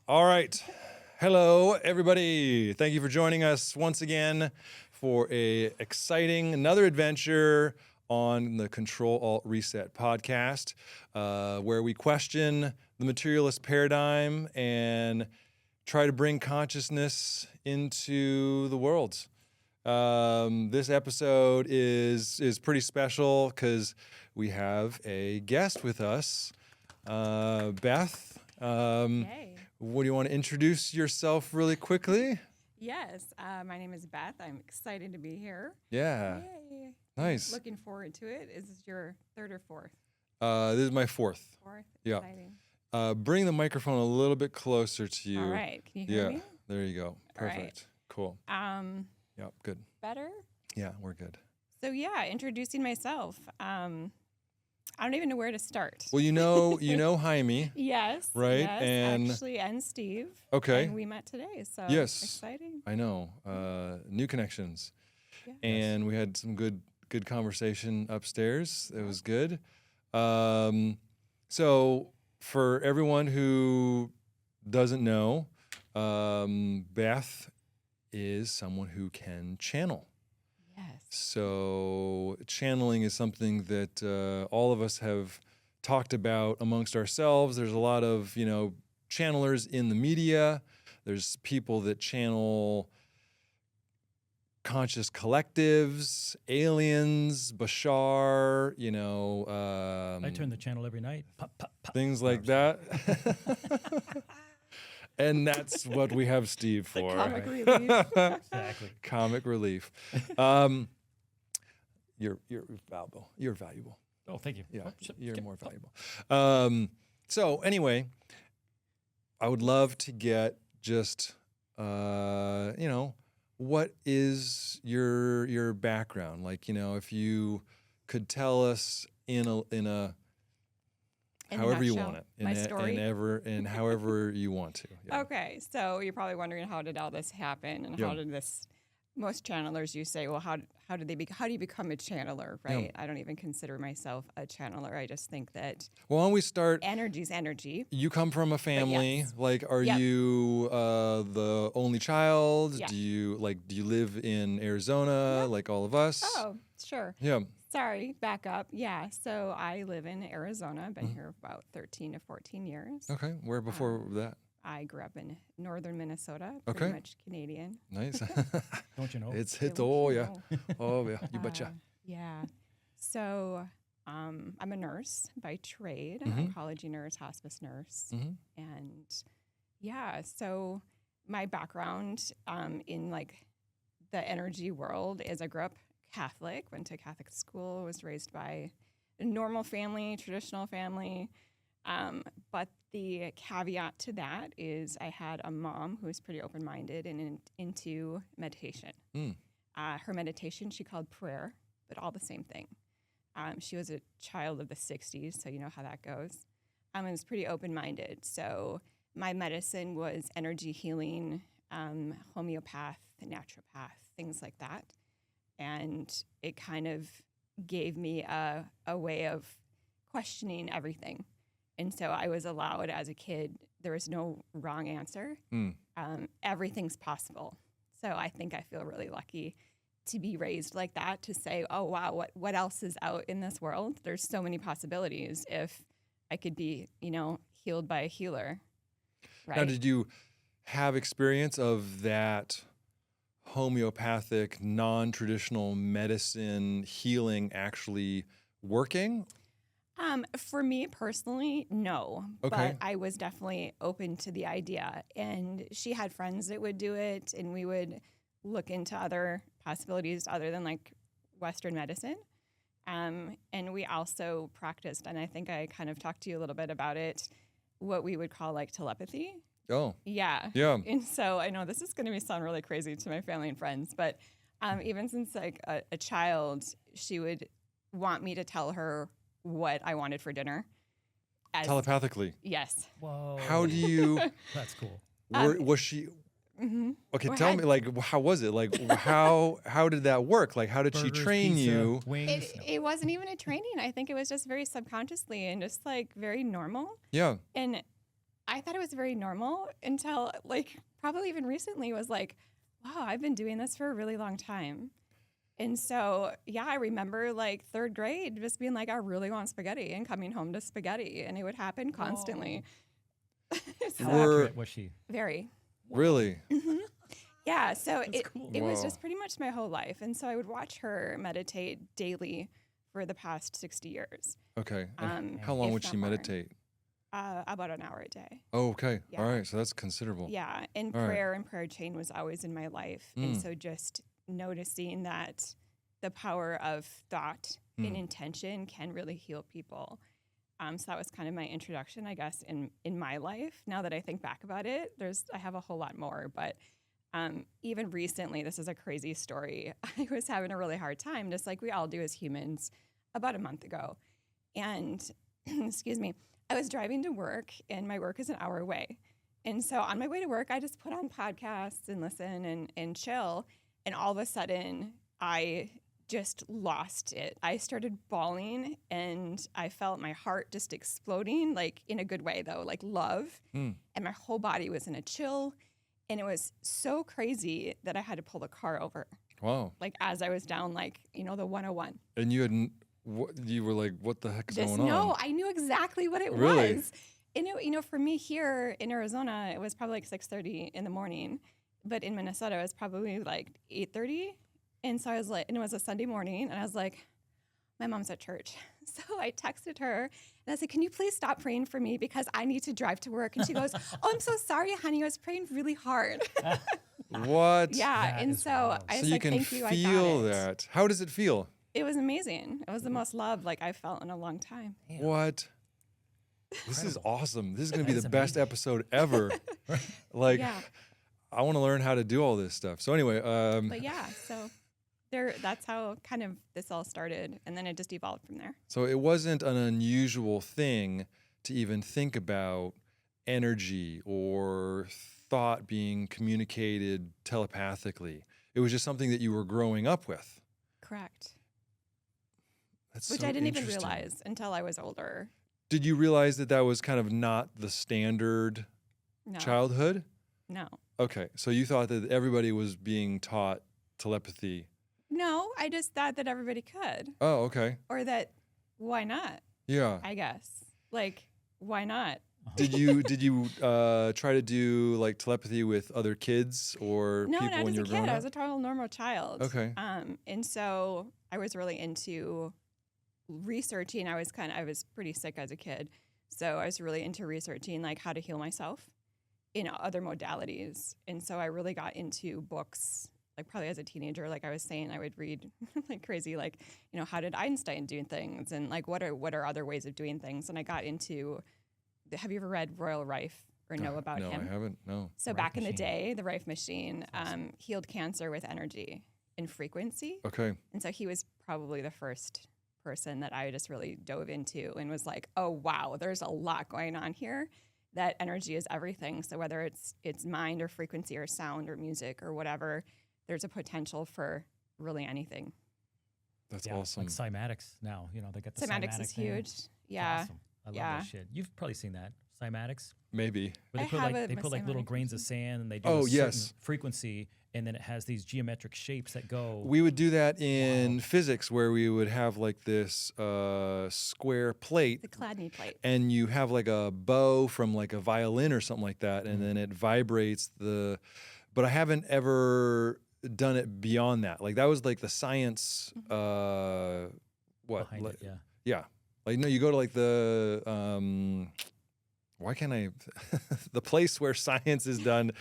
All right. Hello, everybody. Thank you for joining us once again for another adventure on the Ctrl-Alt-Reset podcast, where we question the materialist paradigm and try to bring consciousness into the world. This episode is pretty special because we have a guest with us, Beth. Hey. What do you want to introduce yourself really quickly? Yes, my name is Beth. I'm excited to be here. Yeah. Yay. Nice. Looking forward to it. Is this your third or fourth? This is my fourth. Fourth? Yeah. Exciting. Bring the microphone a little bit closer to you. All right. Can you hear me? There you go. All right. Perfect. Cool. Yep. Good. Better? Yeah, we're good. So yeah, introducing myself. I don't even know where to start. Well, you know Jaime. Yes. Right? Yes, And actually, and Steve. Okay. And we met today, so Yes. exciting. I know. New connections. Yeah. And we had some good conversation upstairs. It was good. So for everyone who doesn't know, Beth is someone who can channel. Yes. So channeling is something that all of us have talked about amongst ourselves. There's a lot of, channelers in the media. There's people that channel conscious collectives, aliens, Bashar, I turn the channel every night. Pop, pop, pop. things like that. And that's what we have Steve for. Comic Right. relief. Exactly. Comic relief. You're valuable. You're valuable. Oh, thank you. Yeah, Oh, shit. you're Okay. more valuable. So anyway, I would love to get just, what is your background? Like, if you could tell us in a In a however you nutshell, want it, my story? in however you want to. Yeah. Okay, so you're probably wondering, how did all this happen, and Yeah. how did this? Most channelers, you say, well, how do you become a channeler, Yeah. right? I don't even consider myself a channeler. I just think that Well, why don't we start? energy's energy. You come from a family. yes. Like, are Yep. you the only child? Yeah. Do you live in Arizona Yep. like all of us? Oh, sure. Yeah. Sorry, back up. Yeah, so I live in Arizona. I've been Mm-hmm. here about 13 to 14 years. Okay. Where before that? I grew up in northern Minnesota, Okay. pretty much Canadian. Nice. Don't you know? It's Don't oh you yeah. know? Oh yeah. You betcha. Yeah. So I'm a nurse by trade, Mhm. oncology nurse, hospice nurse. hmm And yeah, so my background in the energy world is I grew up Catholic, went to Catholic school, was raised by a normal family, traditional family. But the caveat to that is I had a mom who was pretty open-minded and into meditation. Mm. Her meditation she called prayer, but all the same thing. She was a child of the 60s, so you know how that goes. And was pretty open-minded. So my medicine was energy healing, homeopath, naturopath, things like that. And it kind of gave me a way of questioning everything. And so I was allowed as a kid, there was no wrong answer. Mm. Everything's possible. So I think I feel really lucky to be raised like that, to say, oh, wow, what else is out in this world? There's so many possibilities if I could be, healed by a healer. Right. Now, did you have experience of that homeopathic, non-traditional medicine healing actually working? For me personally, no. Okay. But I was definitely open to the idea. And she had friends that would do it, and we would look into other possibilities other than Western medicine. And we also practiced, and I think I kind of talked to you a little bit about it, what we would call telepathy. Oh, Yeah. yeah. And so I know this is going to sound really crazy to my family and friends, but even since a child, she would want me to tell her what I wanted for dinner. Telepathically. Yes. Whoa. How do you? That's cool. Was she? Mm-hmm. Okay, Go tell ahead. me, how was it? How did that work? How did she Burgers, train pizza, you? Wings. No. It wasn't even a training. I think it was just very subconsciously and just very normal. Yeah. And I thought it was very normal until like probably even recently was like, wow, I've been doing this for a really long time. And so, yeah, I remember like third grade just being like, I really want spaghetti and coming home to spaghetti. And it would happen constantly. How Were- accurate was she? Very. Really? Yeah. So cool. it was Wow. just pretty much my whole life. And so I would watch her meditate daily for the past 60 years. Okay. And how long if would not she more. meditate? About an hour a day. Oh, okay. Yeah. All right. So that's considerable. Yeah. And All right. prayer and prayer chain was always in my life. And so just noticing that the power of thought and intention can really heal people. So that was kind of my introduction, I guess, in my life. Now that I think back about it, I have a whole lot more. But even recently, this is a crazy story. I was having a really hard time, just like we all do as humans, about a month ago. And excuse me, I was driving to work, and my work is an hour away. And so on my way to work, I just put on podcasts and listen and chill. And all of a sudden, I just lost it. I started bawling, and I felt my heart just exploding, like in a good way, though, like love. And my whole body was in a chill. And it was so crazy that I had to pull the car over, Wow. like as I was down, like, the 101. And you had, you were like, what the heck is Just going on? no, I knew exactly what it Really? was. And for me here in Arizona, it was probably like 6:30 in the morning, but in Minnesota, it was probably like 8:30. And so I was like, and it was a Sunday morning, and I was like, my mom's at church. So I texted her, and I said, can you please stop praying for me because I need to drive to work? And she goes, oh, I'm so sorry, honey. I was praying really hard. What? Yeah. That And is so wild. I So was you like, can thank you. I feel got it. that. How does it feel? It was amazing. It was the most love like I felt in a long time. Damn. What? This is awesome. This is going to be That the is best amazing. episode ever. Like, Yeah. I want to learn how to do all this stuff. So anyway, But yeah, so that's how kind of this all started, and then it just evolved from there. so it wasn't an unusual thing to even think about energy or thought being communicated telepathically. It was just something that you were growing up with. Correct. That's Which so I didn't even interesting. realize until I was older. Did you realize that that was kind of not the standard No. childhood? No. Okay, so you thought that everybody was being taught telepathy. No, I just thought that everybody could, Oh, okay. or that why not? Yeah. I guess. Like, why not? Did you try to do like telepathy with other kids or No, people not when as you a were kid. growing I up? was a total normal child. Okay. And so I was really into researching. I was pretty sick as a kid. So I was really into researching like how to heal myself in other modalities. And so I really got into books, like probably as a teenager, like I was saying, I would read like crazy, like, how did Einstein do things? And like, what are other ways of doing things? And I got into, have you ever read Royal Rife or know about no, him? I haven't. No. So Rife back in the machine. day, the Rife machine healed cancer with energy and frequency. Okay. And so he was probably the first person that I just really dove into and was like, oh, wow, there's a lot going on here. That energy is everything. So whether it's mind or frequency or sound or music or whatever, there's a potential for really anything. That's Yeah, awesome. like cymatics now. They got the Cymatics cymatic is thing. huge. It's Yeah. awesome. I love Yeah. that shit. You've probably seen that. Cymatics. Maybe. Where I they put have like a they put like little cymatic grains of machine. sand and they do Oh, a certain yes. frequency, and then it has these geometric shapes that go. We would do that in physics where we would have like this square plate The Chladni plate. and you have like a bow from like a violin or something like that, Mm-hmm. and then it vibrates but I haven't ever done it beyond that. Like that was like the science, what? behind it, yeah. Yeah. Like, no, you go to like the, why can't I, the place where science is done.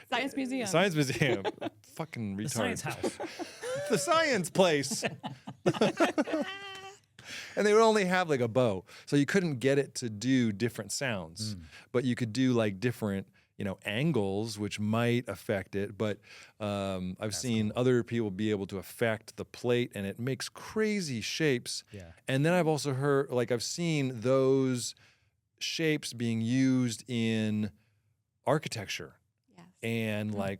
Science Museum. Science museum. Fucking retarded. The science house. The science place. And they would only have like a bow. So you couldn't get it to do different sounds, but you could do like different, angles, which might affect it. But I've seen other people be able to affect the plate and it makes crazy shapes. Yeah. And then I've also heard, like I've seen those shapes being used in architecture Yes. and like,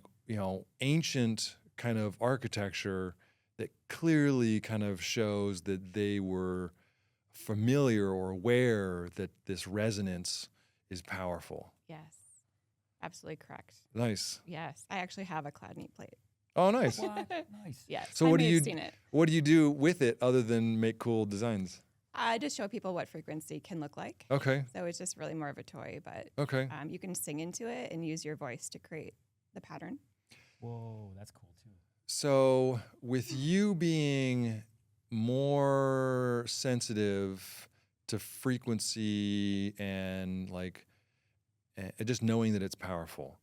ancient kind of architecture that clearly kind of shows that they were familiar or aware that this resonance is powerful. Yes. Absolutely correct. Nice. Yes. I actually have a cloud neat plate. Oh, nice. What? Nice. Yes. So I what do may you have seen it. what do you do with it other than make cool designs? I just show people what frequency can look like. Okay. So it's just really more of a toy, but Okay. you can sing into it and use your voice to create the pattern. Whoa, that's cool too. So with you being more sensitive to frequency and like just knowing that it's powerful,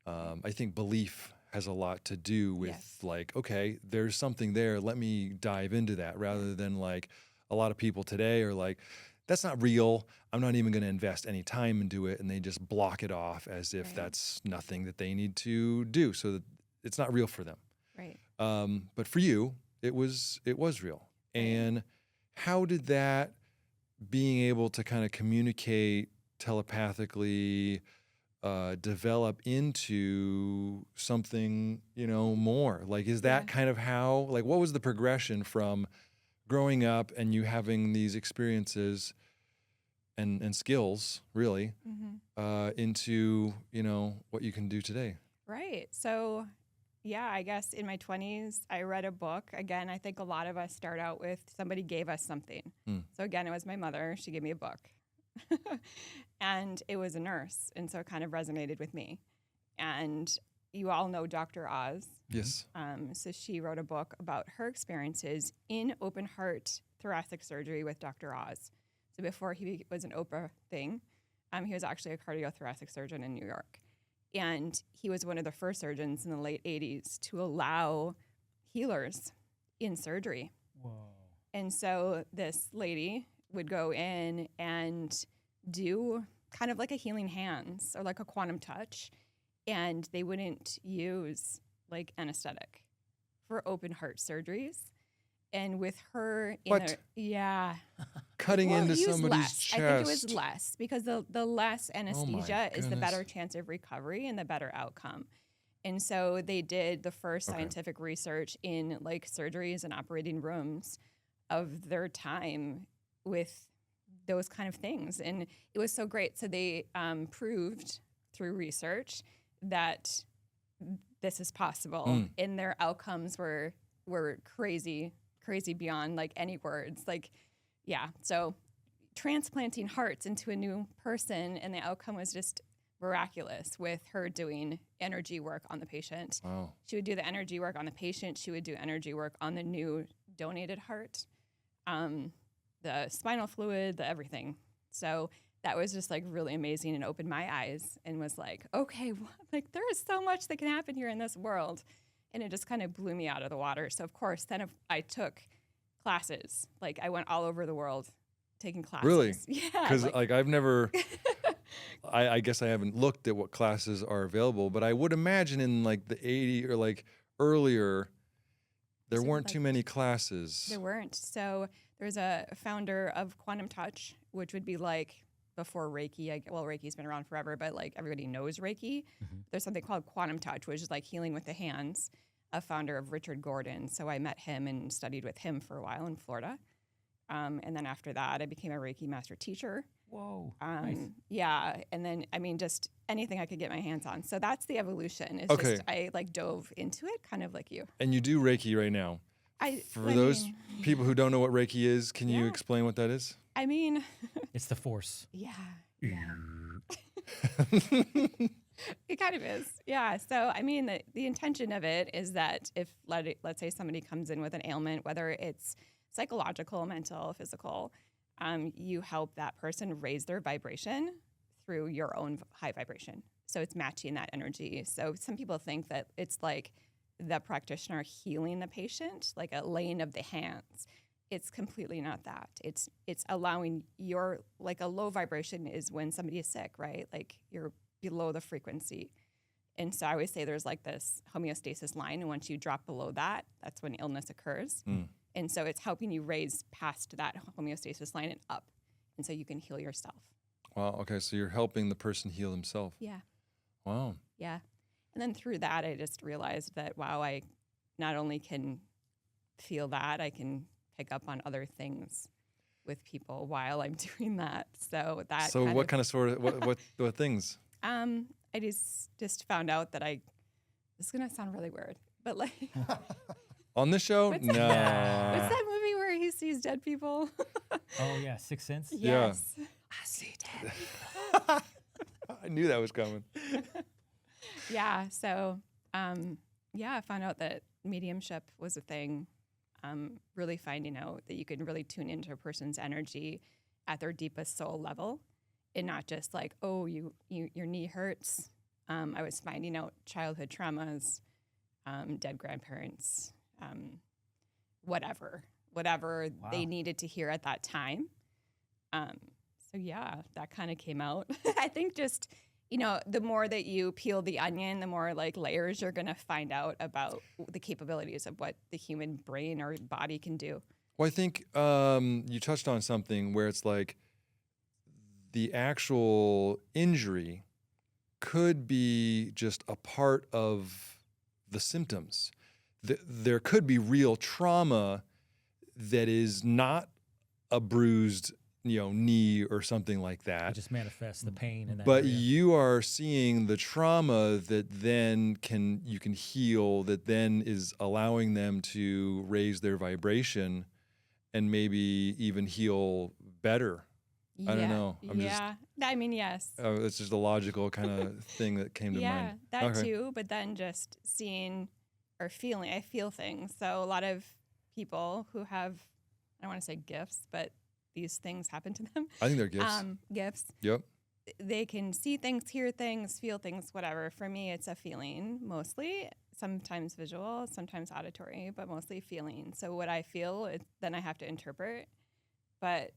I think belief has a lot to do with Yes. like, okay, there's something there. Let me dive into that rather than like a lot of people today are like, that's not real. I'm not even going to invest any time into it. And they just block it off as if Right. that's nothing that they need to do. So that it's not real for them. Right. But for you, it was real. Right. And how did that being able to kind of communicate telepathically develop into something, more? Like, is that Yeah. kind of how, like, what was the progression from growing up and you having these experiences and skills really into, what you can do today? Right. So, yeah, I guess in my 20s, I read a book. Again, I think a lot of us start out with somebody gave us something. So, again, it was my mother. She gave me a book. And it was a nurse. And so it kind of resonated with me. And you all know Dr. Oz. Yes. So she wrote a book about her experiences in open heart thoracic surgery with Dr. Oz. So before he was an Oprah thing, he was actually a cardiothoracic surgeon in New York. And he was one of the first surgeons in the late 80s to allow healers in surgery. Whoa. And so this lady would go in and do kind of like a healing hands or like a quantum touch. And they wouldn't use like anesthetic for open heart surgeries. And with her, Cutting into he used somebody's less. chest. I think it was less because the less anesthesia is the goodness. better chance of recovery and the better outcome. And so they did the first scientific research in like surgeries and operating rooms of their time with those kind of things. And it was so great. So they proved through research that this is possible. And their outcomes were crazy beyond like any words. Like, yeah. So transplanting hearts into a new person, and the outcome was just miraculous with her doing energy work on the patient. Wow. She would do the energy work on the patient. She would do energy work on the new donated heart, the spinal fluid, the everything. So that was just like really amazing and opened my eyes and was like, okay, like there is so much that can happen here in this world. And it just kind of blew me out of the water. So of course, then I took classes. Like I went all over the world taking classes. Really? Yeah. Because like I've never, I guess I haven't looked at what classes are available, but I would imagine in like the 80 or like earlier, there weren't too many classes. There weren't. So there's a founder of Quantum Touch, which would be like before Reiki. Well, Reiki's been around forever, but like everybody knows Reiki. There's something called Quantum Touch, which is like healing with the hands, a founder of Richard Gordon. So I met him and studied with him for a while in Florida. And then after that, I became a Reiki master teacher. Whoa. Nice. Yeah. And then, I mean, just anything I could get my hands on. So that's the evolution. It's Okay. just, I like dove into it kind of like you. And you do Reiki right now. For those people who don't know what Reiki is, can you explain what that is? I mean, It's the force. yeah. It kind of is. Yeah. So, I mean, the intention of it is that if, let's say somebody comes in with an ailment, whether it's psychological, mental, physical, you help that person raise their vibration through your own high vibration. So it's matching that energy. So some people think that it's like the practitioner healing the patient, like a laying of the hands. It's completely not that. It's allowing your, like a low vibration is when somebody is sick, right? Like you're below the frequency. And so I always say there's like this homeostasis line. And once you drop below that, that's when illness occurs. And so it's helping you raise past that homeostasis line and up. And so you can heal yourself. Wow. Okay. So you're helping the person heal himself. Yeah. Wow. Yeah. And then through that, I just realized that, wow, I not only can feel that, I can pick up on other things with people while I'm doing that. So that. So what kind of sort of what things? I just found out that this is gonna sound really weird, but like On the show? What's No. what's that movie where he sees dead people? Oh yeah, Sixth Sense. Yes. I see dead. I knew that was coming. Yeah. So, I found out that mediumship was a thing. Really finding out that you can really tune into a person's energy at their deepest soul level, and not just like, oh, your knee hurts. I was finding out childhood traumas, dead grandparents, whatever Wow. they needed to hear at that time. So yeah, that kind of came out. I think just, the more that you peel the onion, the more like layers you're going to find out about the capabilities of what the human brain or body can do. Well, I think you touched on something where it's like the actual injury could be just a part of the symptoms. There could be real trauma that is not a bruised, knee or something like It that. just manifests the pain in that But area. you are seeing the trauma that then you can heal, that then is allowing them to raise their vibration and maybe even heal better. I don't know. Yes. It's just a logical kind of thing that came to Yeah, mind. that Okay. too. But then just seeing or feeling, I feel things. So a lot of people who have, I don't want to say gifts, but these things happen to them. I think they're gifts. Gifts. Yep. They can see things, hear things, feel things, whatever. For me, it's a feeling mostly, sometimes visual, sometimes auditory, but mostly feeling. So what I feel, then I have to interpret. But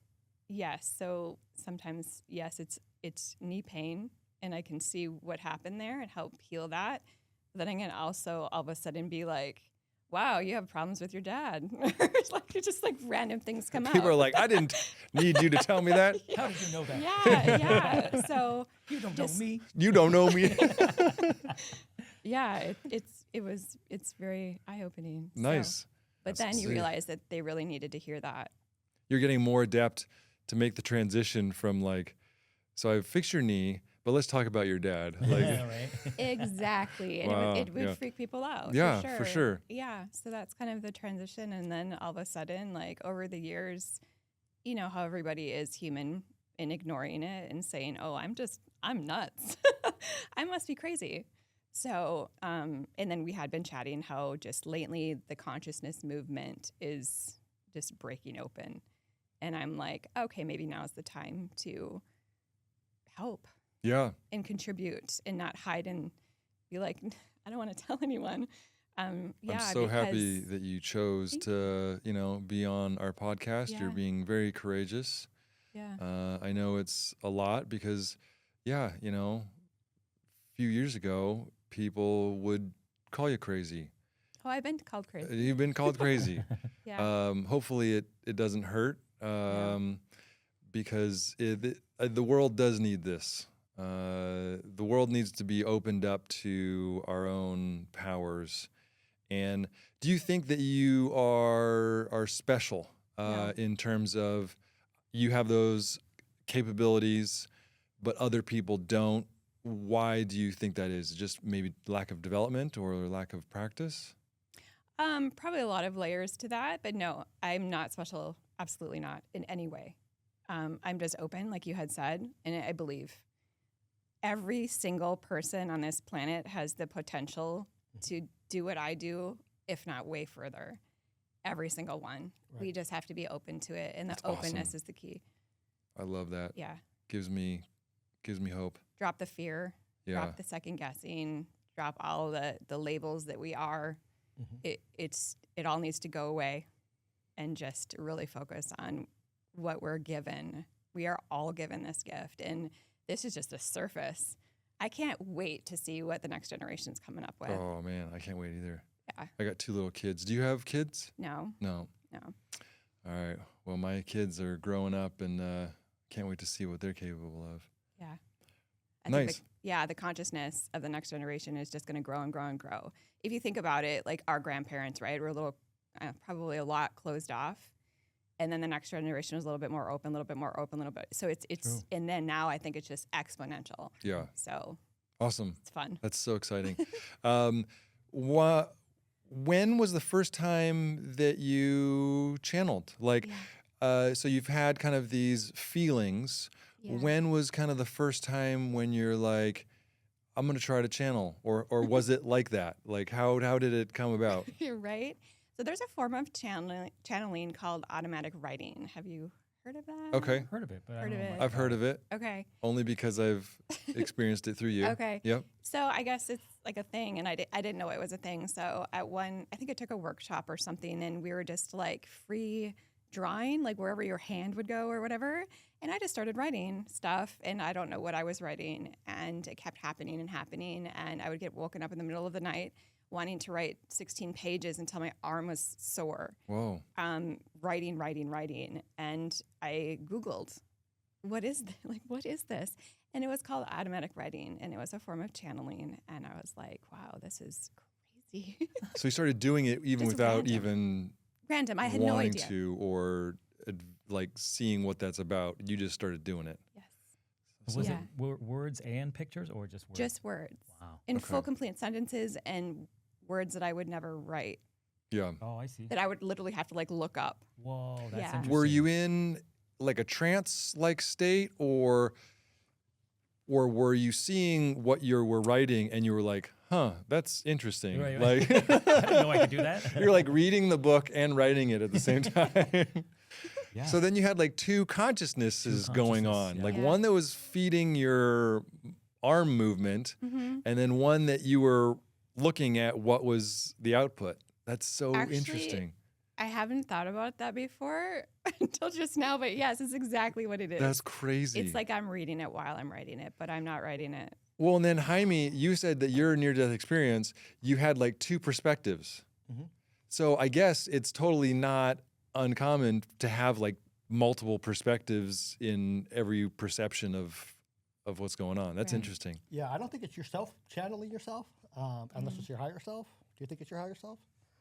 yes, so sometimes, yes, it's knee pain, and I can see what happened there and help heal that. But then I can also all of a sudden be like, wow, you have problems with your dad. It's just like random things come out. People are like, I didn't need you to tell me that. How did you know that? Yeah. So You don't just- know me. You don't know me. yeah, it's very eye-opening. So, Nice. but That's then you sick. realize that they really needed to hear that. You're getting more adept to make the transition from like, so I've fixed your knee, but let's talk about your dad. Like, Yeah, right. Exactly. And Wow, it would yeah. freak people out. Yeah, for for sure. Yeah. So that's kind of the transition. And then all of a sudden, like over the years, how everybody is human and ignoring it and saying, oh, I'm nuts. I must be crazy. So, and then we had been chatting how just lately the consciousness movement is just breaking open. And I'm like, okay, maybe now's the time to help yeah. and contribute and not hide and be like, I don't want to tell anyone. I'm so happy that you chose to, be on our podcast. You're Yeah. being very courageous. Yeah. I know it's a lot because, a few years ago, people would call you crazy. Oh, I've been called crazy. You've been called crazy. Yeah. Hopefully it doesn't hurt No. because the world does need this. The world needs to be opened up to our own powers. And do you think that you are special No. in terms of you have those capabilities, but other people don't? Why do you think that is? Just maybe lack of development or lack of practice? Probably a lot of layers to that, but no, I'm not special. Absolutely not in any way. I'm just open, like you had said, and I believe every single person on this planet has the potential to do what I do, if not way further. Every single one. Right. We just have to be open to it, and the That's awesome. openness is the key. I love that. Yeah. Gives me hope. Drop the fear. Yeah. Drop the second guessing. Drop all the labels that we are. Mhm. It all needs to go away, and just really focus on what we're given. We are all given this gift, and this is just a surface. I can't wait to see what the next generation's coming up with. Oh man, I can't wait either. Yeah. I got 2 little kids. Do you have kids? No. No. No. All right. Well, my kids are growing up and can't wait to see what they're capable of. Yeah. I think Nice. the consciousness of the next generation is just going to grow and grow and grow. If you think about it, like our grandparents, right, were probably a lot closed off. And then the next generation was a little bit more open, a little bit more open, a little bit. So it's True. and then now I think it's just exponential. Yeah. So Awesome. it's fun. That's so exciting. When was the first time that you channeled? Like, so you've had kind of these feelings. Yeah. When was kind of the first time when you're like, I'm going to try to channel, or was it like that? Like, how did it come about? You're right. So there's a form of channeling called automatic writing. Have you heard of that? Okay. Heard of it, but I Heard don't of know it. much I've about heard of it, Okay. only because I've experienced it through you. Okay. Yep. So I guess it's like a thing, and I didn't know it was a thing. So I think I took a workshop or something, and we were just like free drawing, like wherever your hand would go or whatever. And I just started writing stuff, and I don't know what I was writing, and it kept happening and happening. And I would get woken up in the middle of the night wanting to write 16 pages until my arm was sore. Whoa. Writing. And I Googled, what is this? And it was called automatic writing, and it was a form of channeling. And I was like, wow, this is crazy. So you started doing it even Just without random. even Random. I had no wanting idea. to, or like seeing what that's about. You just started doing it. Yes. Was Yeah. it words and pictures, or just words? Just words. Wow. In Okay. full, complete sentences and words that I would never write, Yeah. Oh, I see. that I would literally have to like look up. Whoa, that's Yeah. interesting. Were you in like a trance-like state, or were you seeing what you were writing and you were like, huh, that's interesting? Right. Like I didn't know I could do that. you're like reading the book and writing it at the same time. Yeah. So then you had like two consciousnesses going on, consciousness, like yeah. one that was feeding your arm movement, Mm-hmm. and then one that you were looking at what was the output. That's so Actually, interesting. I haven't thought about that before until just now, but yes, it's exactly what it is. That's crazy. It's like I'm reading it while I'm writing it, but I'm not writing it. Well, and then Jaime, you said that your near-death experience, you had like two perspectives. Mhm. So I guess it's totally not uncommon to have like multiple perspectives in every perception of what's going on. That's Right. interesting. Yeah, I don't think it's yourself channeling yourself, unless it's your higher self. Do you think it's your higher self?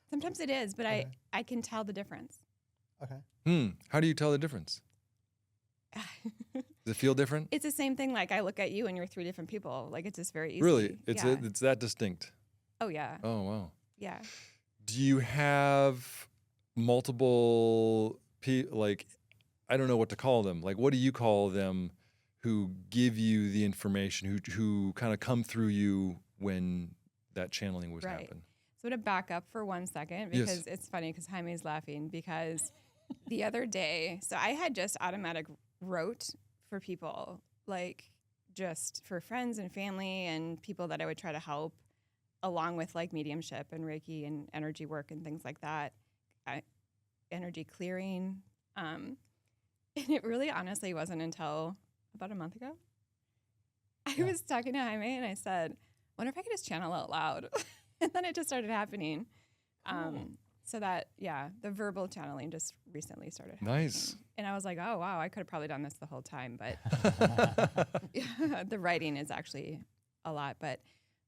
Sometimes it is, but Okay. I can tell the difference. Okay. How do you tell the difference? Does it feel different? It's the same thing. Like I look at you and you're three different people. Like it's just very easy. Really? It's yeah. it's that distinct. Oh yeah. Oh, wow. Yeah. Do you have multiple like, I don't know what to call them. Like, what do you call them who give you the information, who kind of come through you when that channeling was Right. happen? So to back up for 1 second, Yes. because it's funny because Jaime's laughing because the other day, so I had just automatic wrote for people, like just for friends and family and people that I would try to help, along with like mediumship and Reiki and energy work and things like that, energy clearing. And it really honestly wasn't until about a month ago. I was talking to Jaime and I said, wonder if I could just channel out loud. And then it just started happening. So that, yeah, the verbal channeling just recently started happening. Nice. And I was like, oh, wow, I could have probably done this the whole time. But the writing is actually a lot. But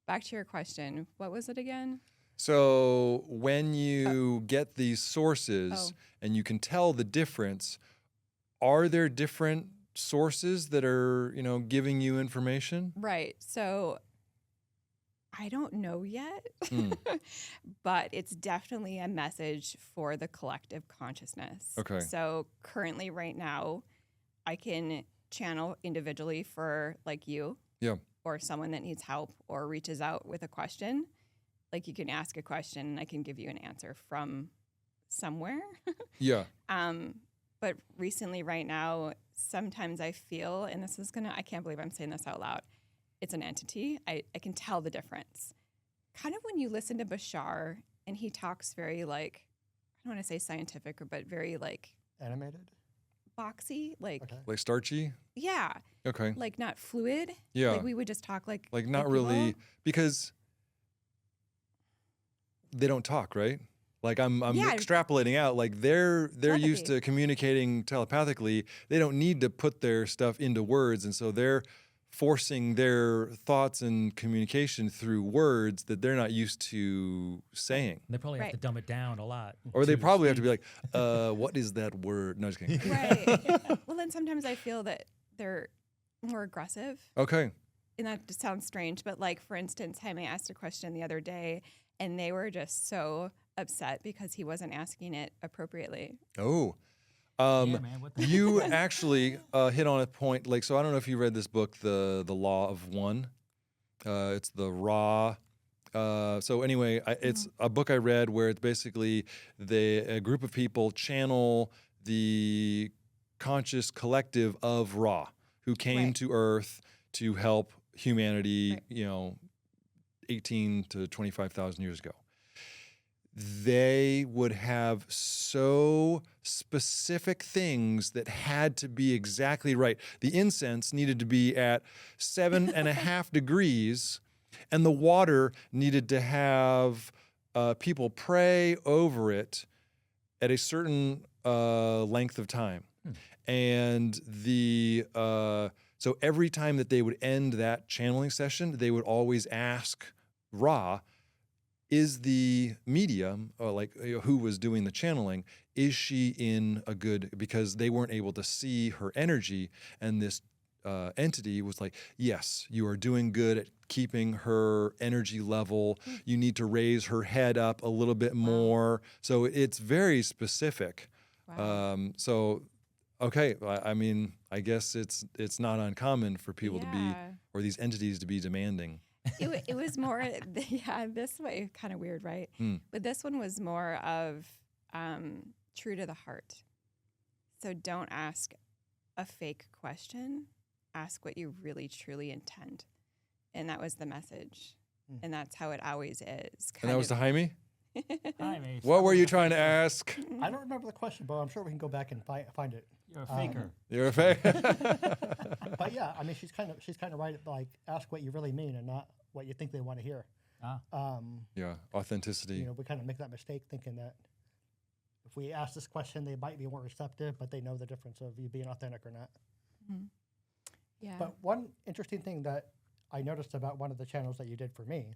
back to your question, what was it again? So when you get these sources Oh. and you can tell the difference, are there different sources that are, giving you information? Right. So I don't know yet, Mm. but it's definitely a message for the collective consciousness. Okay. So currently, right now, I can channel individually for like you, Yeah. or someone that needs help or reaches out with a question. Like you can ask a question and I can give you an answer from somewhere. Yeah. But recently, right now, sometimes I feel, and this is I can't believe I'm saying this out loud. It's an entity. I can tell the difference. Kind of when you listen to Bashar and he talks very like, I don't want to say scientific, but very like Animated? boxy, like, Okay. Like starchy? yeah, Okay. like not fluid. Yeah. Like we would just talk like Not really, people. because they don't talk, right? Like I'm Yeah. extrapolating out. Like they're used Telepathy. to communicating telepathically. They don't need to put their stuff into words, and so they're forcing their thoughts and communication through words that they're not used to saying. They probably have to dumb it down a lot. Or they probably have to be like, what is that word? No, just kidding. Right. Well, then sometimes I feel that they're more aggressive. Okay. And that just sounds strange, but like, for instance, Jaime asked a question the other day, and they were just so upset because he wasn't asking it appropriately. Oh. Yeah, man, what the You actually hit on a point. Like, so I don't know if you read this book, The Law of One. It's the raw. So anyway, it's a book I read where it's basically a group of people channel the conscious collective of Ra, who came to Earth to help humanity, 18 to 25,000 years ago. They would have so specific things that had to be exactly right. The incense needed to be at 7.5 degrees, and the water needed to have people pray over it at a certain length of time. And so every time that they would end that channeling session, they would always ask Ra, is the medium, who was doing the channeling, is she in a good, because they weren't able to see her energy, and this entity was like, yes, you are doing good at keeping her energy level. You need to raise her head up a little bit more. So it's very specific. Wow. Okay, I mean, I guess it's not uncommon for people to be, or these entities to be demanding. It was more, this way, kind of weird, right? But this one was more of true to the heart. So don't ask a fake question. Ask what you really, truly intend. And that was the message. And that's how it always is. And that was to Jaime? Jaime, What were you trying to ask? I don't remember the question, but I'm sure we can go back and find it. You're a faker. You're a fake. But yeah, I mean, she's kind of right. Like, ask what you really mean and not what you think they want to hear. Yeah, authenticity. We kind of make that mistake thinking that if we ask this question, they might be more receptive, but they know the difference of you being authentic or not. Yeah. But one interesting thing that I noticed about one of the channels that you did for me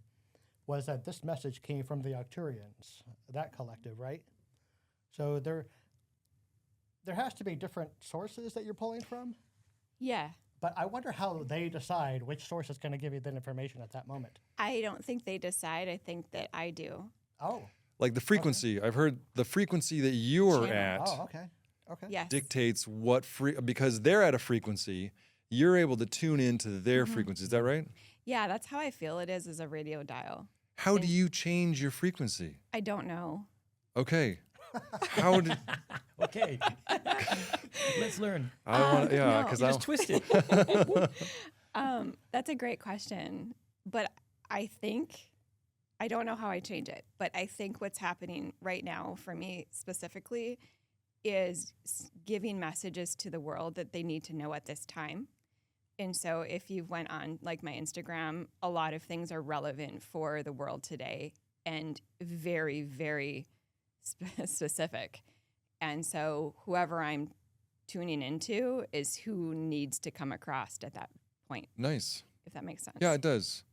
was that this message came from the Arcturians, that collective, right? So there has to be different sources that you're pulling from. Yeah. But I wonder how they decide which source is going to give you that information at that moment. I don't think they decide. I think that I do. Oh. Like the frequency. Okay. I've heard the frequency that you're Channel. at Oh, okay. Okay. Yes. dictates what because they're at a frequency, you're able to tune into their frequency. Is that right? Yeah, that's how I feel it is as a radio dial. How do you change your frequency? I don't know. Okay. How did... Okay. Let's learn. I want no. because You I just twist it. That's a great question. But I don't know how I change it, but I think what's happening right now for me specifically is giving messages to the world that they need to know at this time. And so if you went on like my Instagram, a lot of things are relevant for the world today and very, very specific. And so whoever I'm tuning into is who needs to come across at that point. Nice. If that makes sense. Yeah, it does.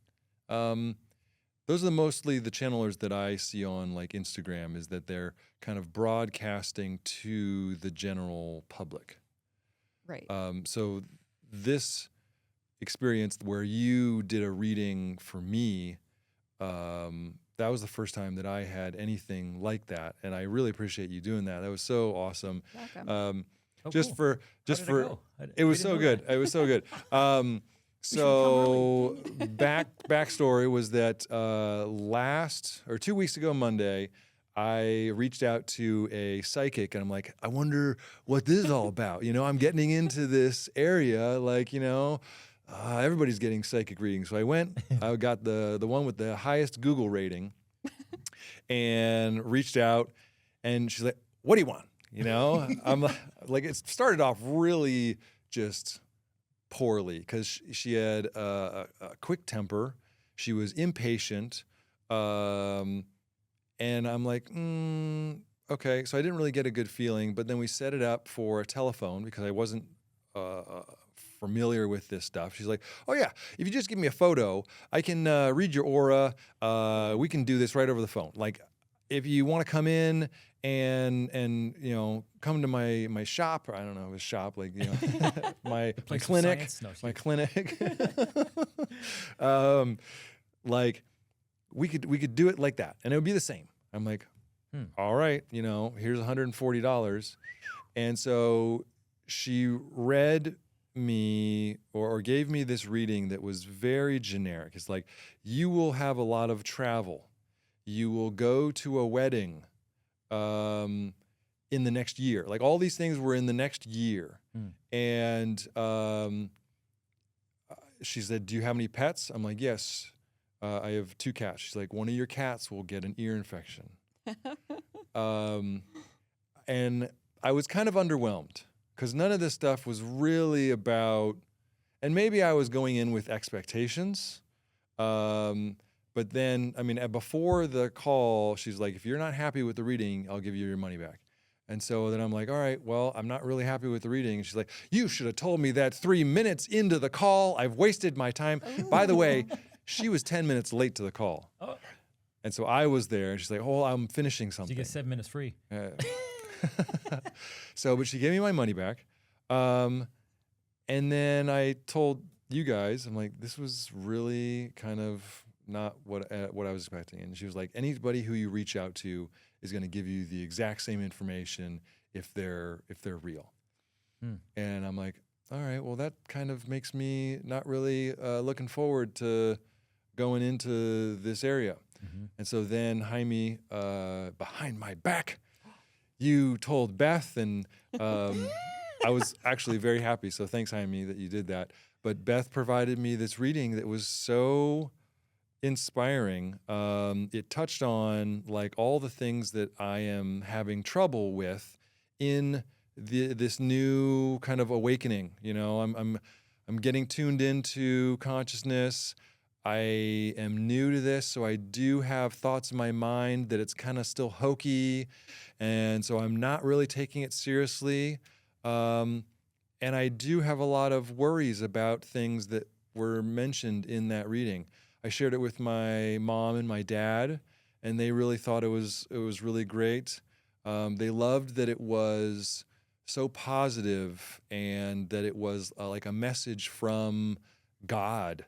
Those are mostly the channelers that I see on like Instagram, is that they're kind of broadcasting to the general public. Right. So this experience where you did a reading for me, that was the first time that I had anything like that, and I really appreciate you doing that. That was so awesome. Welcome. It was so good. It was so good. So backstory was that 2 weeks ago Monday, I reached out to a psychic, and I'm like, I wonder what this is all about. I'm getting into this area, everybody's getting psychic readings. So I went, I got the one with the highest Google rating, and reached out, and she's like, what do you want? I'm like, it started off really just poorly because she had a quick temper. She was impatient. And I'm like, okay. So I didn't really get a good feeling, but then we set it up for a telephone because I wasn't familiar with this stuff. She's like, oh yeah, if you just give me a photo, I can read your aura. We can do this right over the phone. Like, if you want to come in and you know, come to my shop, or I don't know, a shop, like, you know, my clinic, like, we could do it like that, and it would be the same. I'm like, all right, you know, here's $140. And so she read me or gave me this reading that was very generic. It's like, you will have a lot of travel. You will go to a wedding in the next year. Like, all these things were in the next year. And she said, do you have any pets? I'm like, yes, I have 2 cats. She's like, one of your cats will get an ear infection. And I was kind of underwhelmed because none of this stuff was really about, and maybe I was going in with expectations. But then, I mean, before the call, she's like, if you're not happy with the reading, I'll give you your money back. And so then I'm like, all right, well, I'm not really happy with the reading. And she's like, you should have told me that 3 minutes into the call. I've wasted my time. Ooh. By the way, she was 10 minutes late to the call. Oh. And so I was there, and she's like, oh, I'm finishing something. So you get 7 minutes free. So, but she gave me my money back. And then I told you guys, I'm like, this was really kind of not what I was expecting. And she was like, anybody who you reach out to is going to give you the exact same information if they're real. And I'm like, all right, well, that kind of makes me not really looking forward to going into this area. And so then Jaime, behind my back, you told Beth, and I was actually very happy. So thanks, Jaime, that you did that. But Beth provided me this reading that was so inspiring. It touched on like all the things that I am having trouble with in this new kind of awakening. You know, I'm getting tuned into consciousness. I am new to this, so I do have thoughts in my mind that it's kind of still hokey, and so I'm not really taking it seriously. And I do have a lot of worries about things that were mentioned in that reading. I shared it with my mom and my dad, and they really thought it was really great. They loved that it was so positive and that it was like a message from God.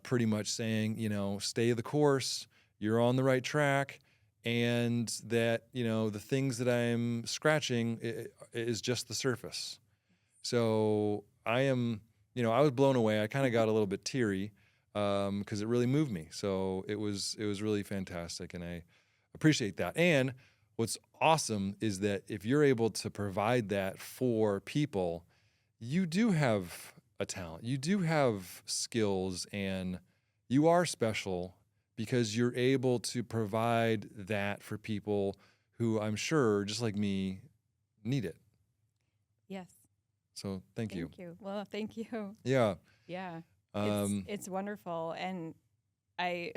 Pretty much saying, you know, stay the course, you're on the right track, and that, you know, the things that I'm scratching is just the surface. So I am, you know, I was blown away. I kind of got a little bit teary because it really moved me. So it was really fantastic, and I appreciate that. And what's awesome is that if you're able to provide that for people, you do have a talent. You do have skills, and you are special because you're able to provide that for people who, I'm sure, just like me, need it. Yes. So thank you. Thank you. Well, thank you. Yeah. Yeah. It's wonderful, and I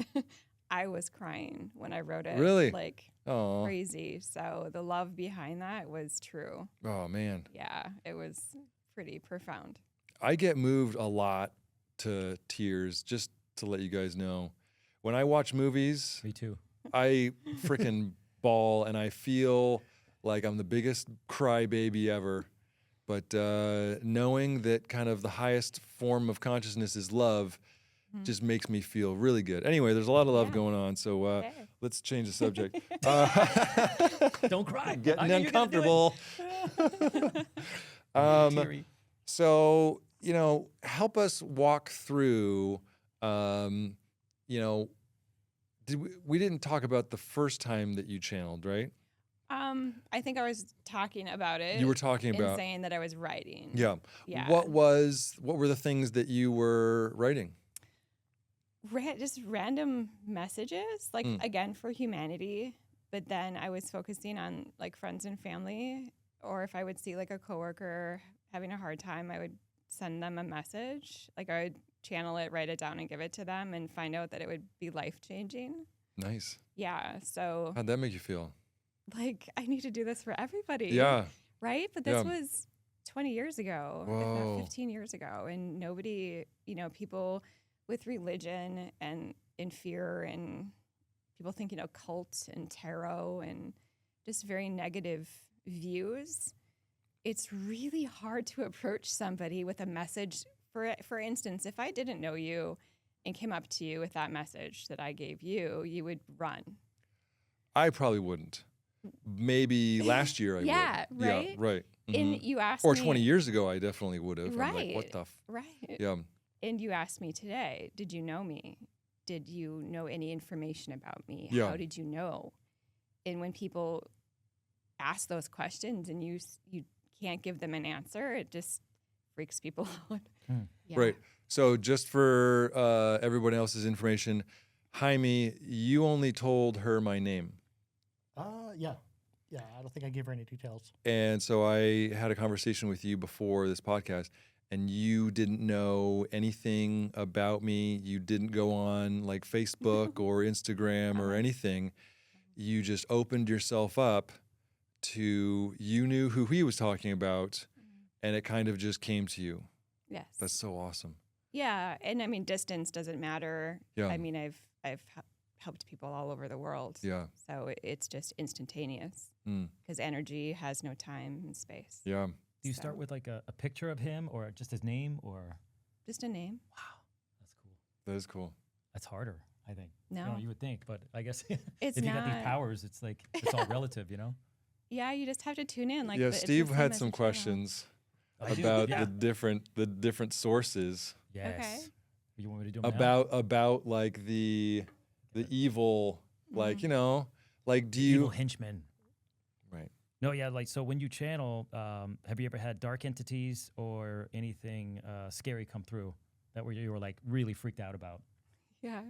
was crying when I wrote it. Really? Like, Aww. crazy. So the love behind that was true. Oh man. Yeah, it was pretty profound. I get moved a lot to tears, just to let you guys know. When I watch movies, me too. I freaking bawl, and I feel like I'm the biggest crybaby ever. But knowing that kind of the highest form of consciousness is love just makes me feel really good. Anyway, there's a lot of love going on, so let's change the subject. Don't cry. Getting uncomfortable. So, you know, help us walk through, you know, we didn't talk about the first time that you channeled, right? I think I was talking about it. You were talking about saying that I was writing. Yeah. Yeah. What were the things that you were writing? Just random messages, like again for humanity. But then I was focusing on like friends and family, or if I would see like a coworker having a hard time, I would send them a message. Like I would channel it, write it down, and give it to them, and find out that it would be life-changing. Nice. Yeah. So how'd that make you feel? Like, I need to do this for everybody. Yeah. Right? But this was 20 years ago, if Whoa. not 15 years ago. And nobody, people with religion and in fear and people thinking occult and tarot and just very negative views, it's really hard to approach somebody with a message. For instance, if I didn't know you and came up to you with that message that I gave you, you would run. I probably wouldn't. Maybe last year I would. Yeah, right? Yeah, right. And you asked Or me, 20 years ago, I definitely would have. Right. I'm like, what the right. Yeah. And you asked me today, did you know me? Did you know any information about me? Yeah. How did you know? And when people ask those questions and you can't give them an answer, it just freaks people out. Yeah. Right. So just for everyone else's information, Jaime, you only told her my name. Yeah. Yeah, I don't think I gave her any details. And so I had a conversation with you before this podcast, and you didn't know anything about me. You didn't go on like Facebook or Instagram or anything. You just opened yourself up to, you knew who he was talking about, and it kind of just came to you. Yes. That's so awesome. Yeah, and I mean, distance doesn't matter. Yeah. I mean, I've helped people all over the world. Yeah. So it's just instantaneous Mm. because energy has no time and space. Yeah. Do you start with like a picture of him or just his name or? Just a name. Wow, that's cool. That is cool. That's harder, I think. No. You would think, but I guess It's if you got these not. powers, it's like, it's all relative, Yeah, you just have to tune in. Like Yeah, it's the Steve same had as some a channel. questions I do, about yeah. the different sources. Yes. Okay. You want me to do them now? About like the evil, like, like do Evil you henchmen. right. No, yeah, like, so when you channel, have you ever had dark entities or anything scary come through that where you were like really freaked out about? Yeah.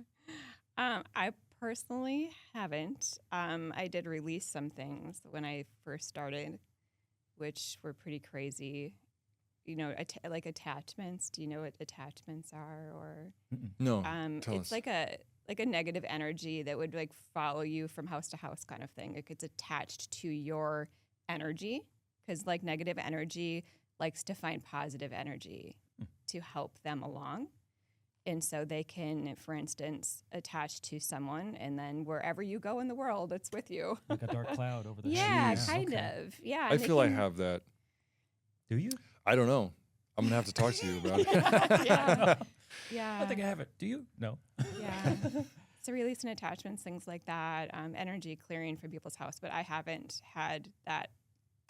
I personally haven't. I did release some things when I first started, which were pretty crazy. Like attachments. Do you know what attachments are? Or No, tell it's us. like a negative energy that would like follow you from house to house kind of thing. It gets attached to your energy because like negative energy likes to find positive energy to help them along. And so they can, for instance, attach to someone and then wherever you go in the world, it's with you. Like a dark cloud over the Yeah, Jeez. kind Okay. of. Yeah. I and they feel I can- have that. Do you? I don't know. I'm gonna have to talk to you about it. Yeah. Yeah. I think I have it. Do you? No. Yeah. So releasing attachments, things like that, energy clearing for people's house. But I haven't had that,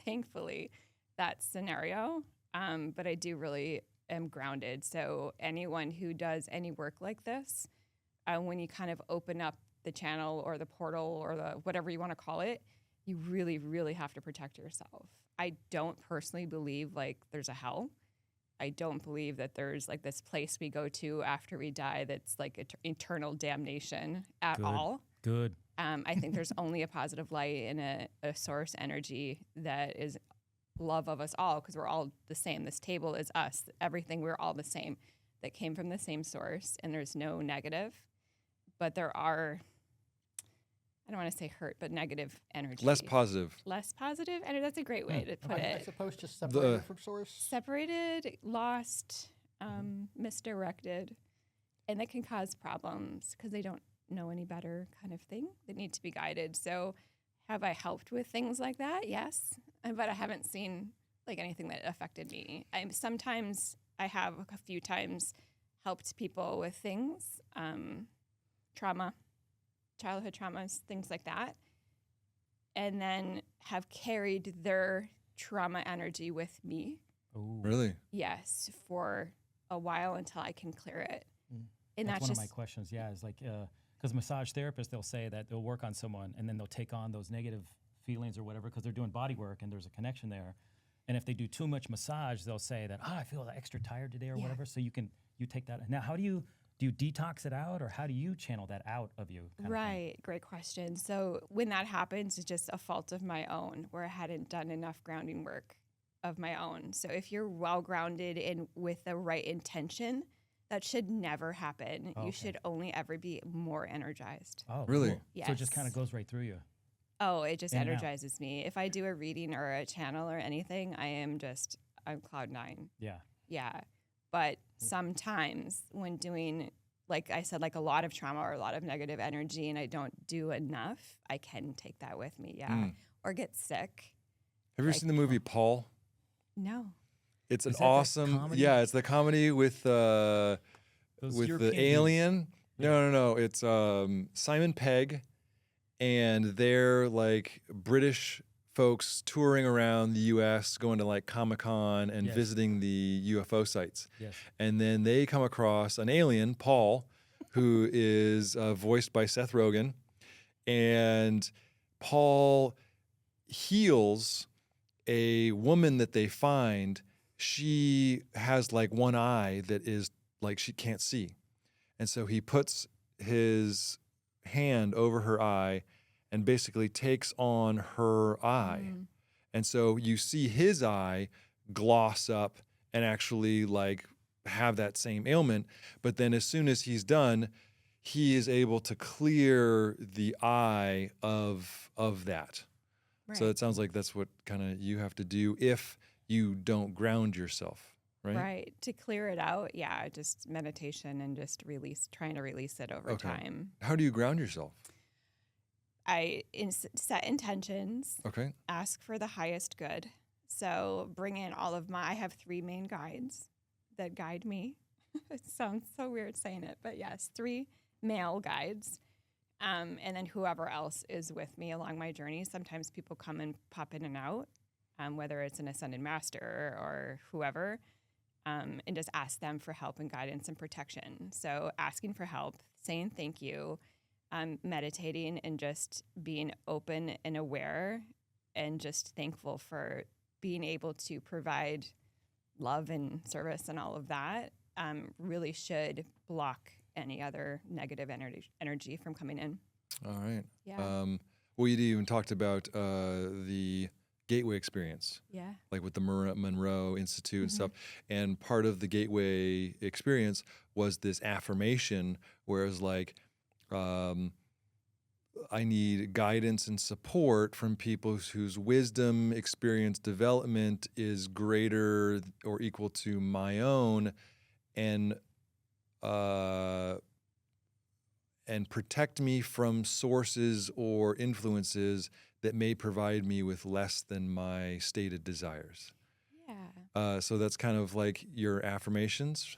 thankfully, that scenario. But I do really am grounded. So anyone who does any work like this, when you kind of open up the channel or the portal or the whatever you want to call it, you really, really have to protect yourself. I don't personally believe like there's a hell. I don't believe that there's like this place we go to after we die that's like eternal damnation at Good. all. Good. I think there's only a positive light and a source energy that is love of us all because we're all the same. This table is us. Everything, we're all the same that came from the same source, and there's no negative. But there are, I don't want to say hurt, but negative energy. Less positive. Less positive? And that's a great way to put I it. suppose just separated from source. Separated, lost, misdirected, and that can cause problems because they don't know any better kind of thing. They need to be guided. So have I helped with things like that? Yes. But I haven't seen like anything that affected me. Sometimes I have a few times helped people with things, trauma, childhood traumas, things like that, and then have carried their trauma energy with me. Ooh. Really? Yes, for a while until I can clear it. And That's that's one just of my questions. Yeah, is like, because massage therapists, they'll say that they'll work on someone and then they'll take on those negative feelings or whatever because they're doing body work and there's a connection there. And if they do too much massage, they'll say that, I feel extra tired today or Yeah. whatever. So you take that. Now, how do you detox it out or how do you channel that out of you? kind of thing? right. Great question. So when that happens, it's just a fault of my own where I hadn't done enough grounding work of my own. So if you're well grounded and with the right intention, that should never happen. Oh, You okay. should only ever be more energized. Oh, Really? cool. So it just Yes. kind of goes right through you. Oh, it just In and out. energizes me. If I do a reading or a channel or anything, I am just on cloud 9. Yeah. Yeah. But sometimes when doing, like I said, like a lot of trauma or a lot of negative energy and I don't do enough, I can take that with me. Yeah. Or get sick. Have you ever seen the movie Paul? No. It's an Is that the awesome, comedy? yeah, it's the comedy with the European alien. Yeah. No. It's Simon Pegg, and they're like British folks touring around the U.S., going to like Comic-Con and Yes. visiting the UFO sites. Yes. And then they come across an alien, Paul, who is voiced by Seth Rogen. And Paul heals a woman that they find. She has like one eye that is like she can't see. And so he puts his hand over her eye and basically takes on her eye. And so you see his eye gloss up and actually like have that same ailment. But then as soon as he's done, he is able to clear the eye of that. Right. So it sounds like that's what kind of you have to do if you don't ground yourself, right? Right. To clear it out, yeah, just meditation and just trying to release it over time. How do you ground yourself? I set intentions, Okay. ask for the highest good. So bring in I have 3 main guides that guide me. It sounds so weird saying it, but yes, 3 male guides. And then whoever else is with me along my journey. Sometimes people come and pop in and out, whether it's an ascended master or whoever, and just ask them for help and guidance and protection. So asking for help, saying thank you, meditating, and just being open and aware and just thankful for being able to provide love and service and all of that really should block any other negative energy from coming in. All right. Yeah. Well, you even talked about the Gateway experience, Yeah. like with the Monroe Institute and stuff. And part of the Gateway experience was this affirmation, whereas like, I need guidance and support from people whose wisdom, experience, development is greater or equal to my own, and protect me from sources or influences that may provide me with less than my stated desires. Yeah. So that's kind of like your affirmations.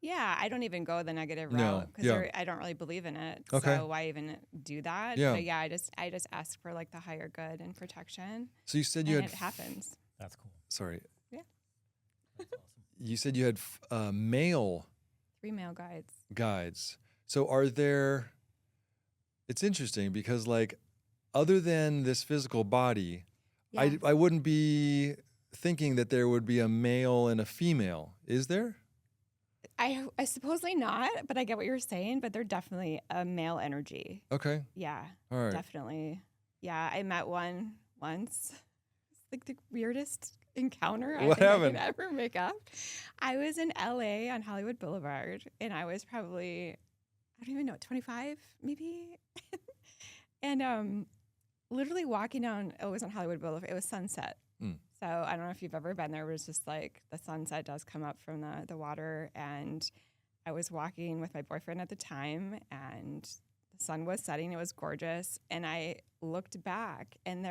Yeah, I don't even go the negative No, route because yeah. I don't really believe in it. Okay. So why even do that? Yeah. But yeah, I just ask for like the higher good and protection. So you said And you had it happens. That's cool. Sorry. Yeah. That's awesome. You said you had male 3 male guides. guides. So are there? It's interesting because like, other than this physical body, Yeah. I wouldn't be thinking that there would be a male and a female. Is there? I supposedly not, but I get what you're saying, but they're definitely a male energy. Okay. Yeah. All right. Definitely. Yeah, I met one once. It's like the weirdest encounter I What think happened? I could ever make up. I was in LA on Hollywood Boulevard, and I was probably, I don't even know, 25 maybe. And literally walking down, it was on Hollywood Boulevard. It was sunset. So I don't know if you've ever been there. It was just like the sunset does come up from the water. And I was walking with my boyfriend at the time, and the sun was setting. It was gorgeous. And I looked back, and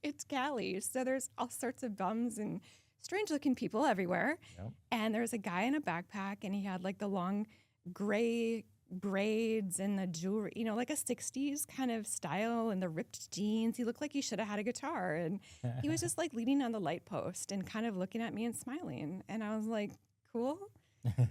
it's Cali. So there's all sorts of bums and strange looking people everywhere. Yep. And there was a guy in a backpack, and he had like the long gray braids and the jewelry, like a 60s kind of style, and the ripped jeans. He looked like he should have had a guitar, and he was just like leaning on the light post and kind of looking at me and smiling. And I was like, cool.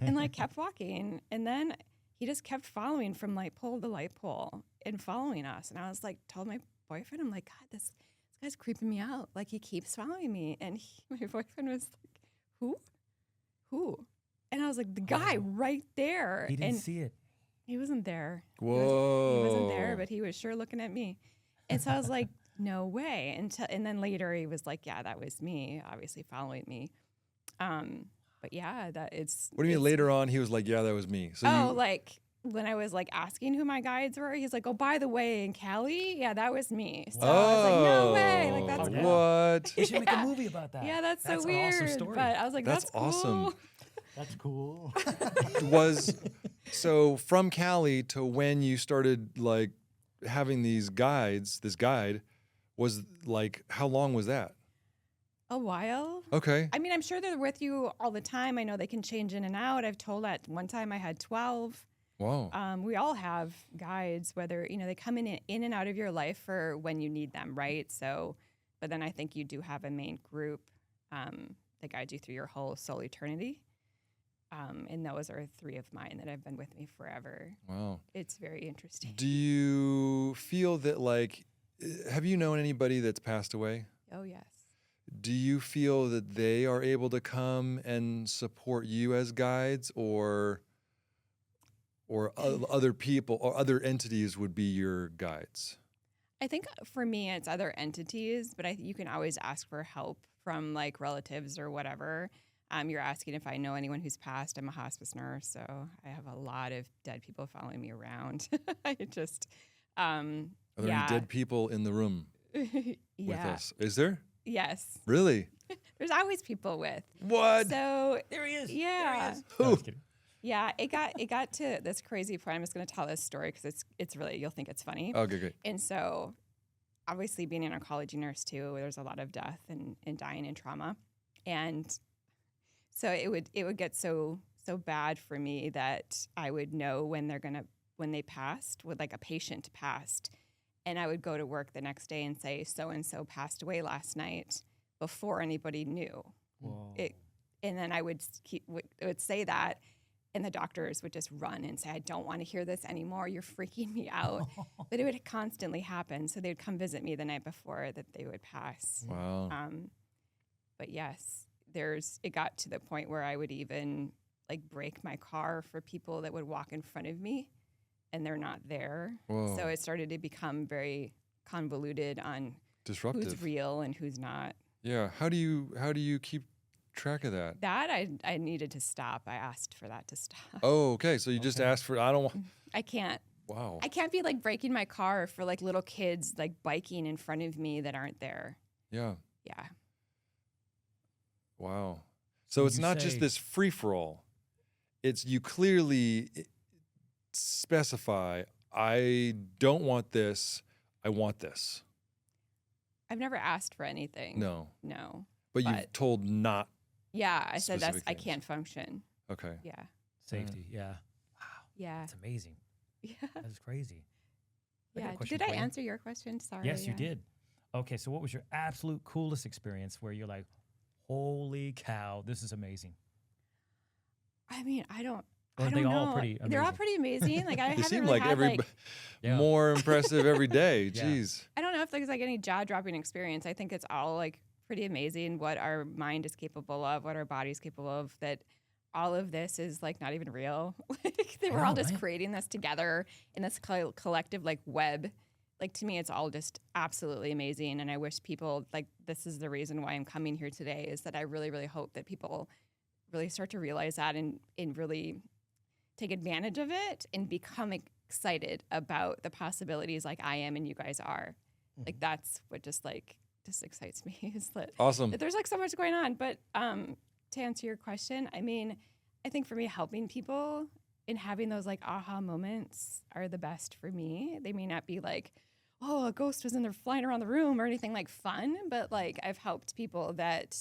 And like kept walking. And then he just kept following from light pole to light pole and following us. And I was like, told my boyfriend, I'm like, God, this guy's creeping me out. Like, he keeps following me. And my boyfriend was like, who? And I was like, the guy right there. He didn't and see it. he wasn't there. Whoa. He wasn't there, but he was sure looking at me. And so I was like, no way. And then later he was like, yeah, that was me, obviously following me. But yeah, What do you mean later on? He was like, "Yeah, that was me." So when I was like asking who my guides were, he's like, "Oh, by the way, in Cali, yeah, that was me." So I was like, "No way!" Like that's yeah. what? We should make a movie about that. yeah, that's so an weird. awesome story. But I was like, That's "That's cool." awesome. That's cool. Was so from Cali to when you started like having these guides, this guide was like, how long was that? A while. Okay. I mean, I'm sure they're with you all the time. I know they can change in and out. I've told that one time I had 12. Wow. We all have guides, whether, they come in and out of your life for when you need them, right? So, but then I think you do have a main group that guides you through your whole soul eternity. And those are 3 of mine that have been with me forever. Wow. It's very interesting. Do you feel that like, have you known anybody that's passed away? Oh, yes. Do you feel that they are able to come and support you as guides, or other people or other entities would be your guides? I think for me, it's other entities, but you can always ask for help from like relatives or whatever. You're asking if I know anyone who's passed. I'm a hospice nurse, so I have a lot of dead people following me around. I just, Are there any dead people in the room with yeah, us? Is there? yes. Really? There's always people with. What? So There he is. yeah, There he is. Who? No, just kidding. yeah. It got to this crazy point. I'm just going to tell this story because it's really, you'll think it's funny. Okay, great. And so, obviously, being an oncology nurse too, there's a lot of death and dying and trauma, and so it would get so bad for me that I would know when they passed, with like a patient passed, and I would go to work the next day and say so and so passed away last night before anybody knew. Whoa. And then I would would say that, and the doctors would just run and say, "I don't want to hear this anymore. You're freaking me out." But it would constantly happen. So they would come visit me the night before that they would pass. Wow. But yes, it got to the point where I would even like brake my car for people that would walk in front of me and they're not there. Whoa. So it started to become very convoluted on Disruptive. who's real and who's not. Yeah. How do you keep track of that? That I needed to stop. I asked for that to stop. Oh, okay. So you just asked for, I don't want. I can't. Wow. I can't be like braking my car for like little kids like biking in front of me that aren't there. Yeah. Yeah. Wow. So Would it's you not just say- this free for all. It's you clearly specify, I don't want this, I want this. I've never asked for anything. No. No. But you've But- told not. Yeah, I said Specific I things. can't function. Okay. Yeah. Safety. Yeah. Wow. Yeah. That's amazing. Yeah. That is crazy. I got a Yeah. question Did I for you. answer your question? Sorry. Yes, you yeah. did. Okay, so what was your absolute coolest experience where you're like, holy cow, this is amazing? I mean, I don't Or are I they don't all know. pretty They're all amazing? pretty amazing. Like I You haven't seem really like had Yeah. more impressive every day. Yeah. Jeez. I don't know if there's like any jaw-dropping experience. I think it's all like pretty amazing what our mind is capable of, what our body's capable of, that all of this is like not even real. Like they were all know, just right? creating this together in this collective like web. Like to me, it's all just absolutely amazing. And I wish people, like, this is the reason why I'm coming here today, is that I really, really hope that people really start to realize that and really take advantage of it and become excited about the possibilities like I am and you guys are. Like that's what just excites me, is that Awesome. there's like so much going on. But to answer your question, I mean, I think for me, helping people and having those like aha moments are the best for me. They may not be like, oh, a ghost was in there flying around the room or anything like fun, but like I've helped people that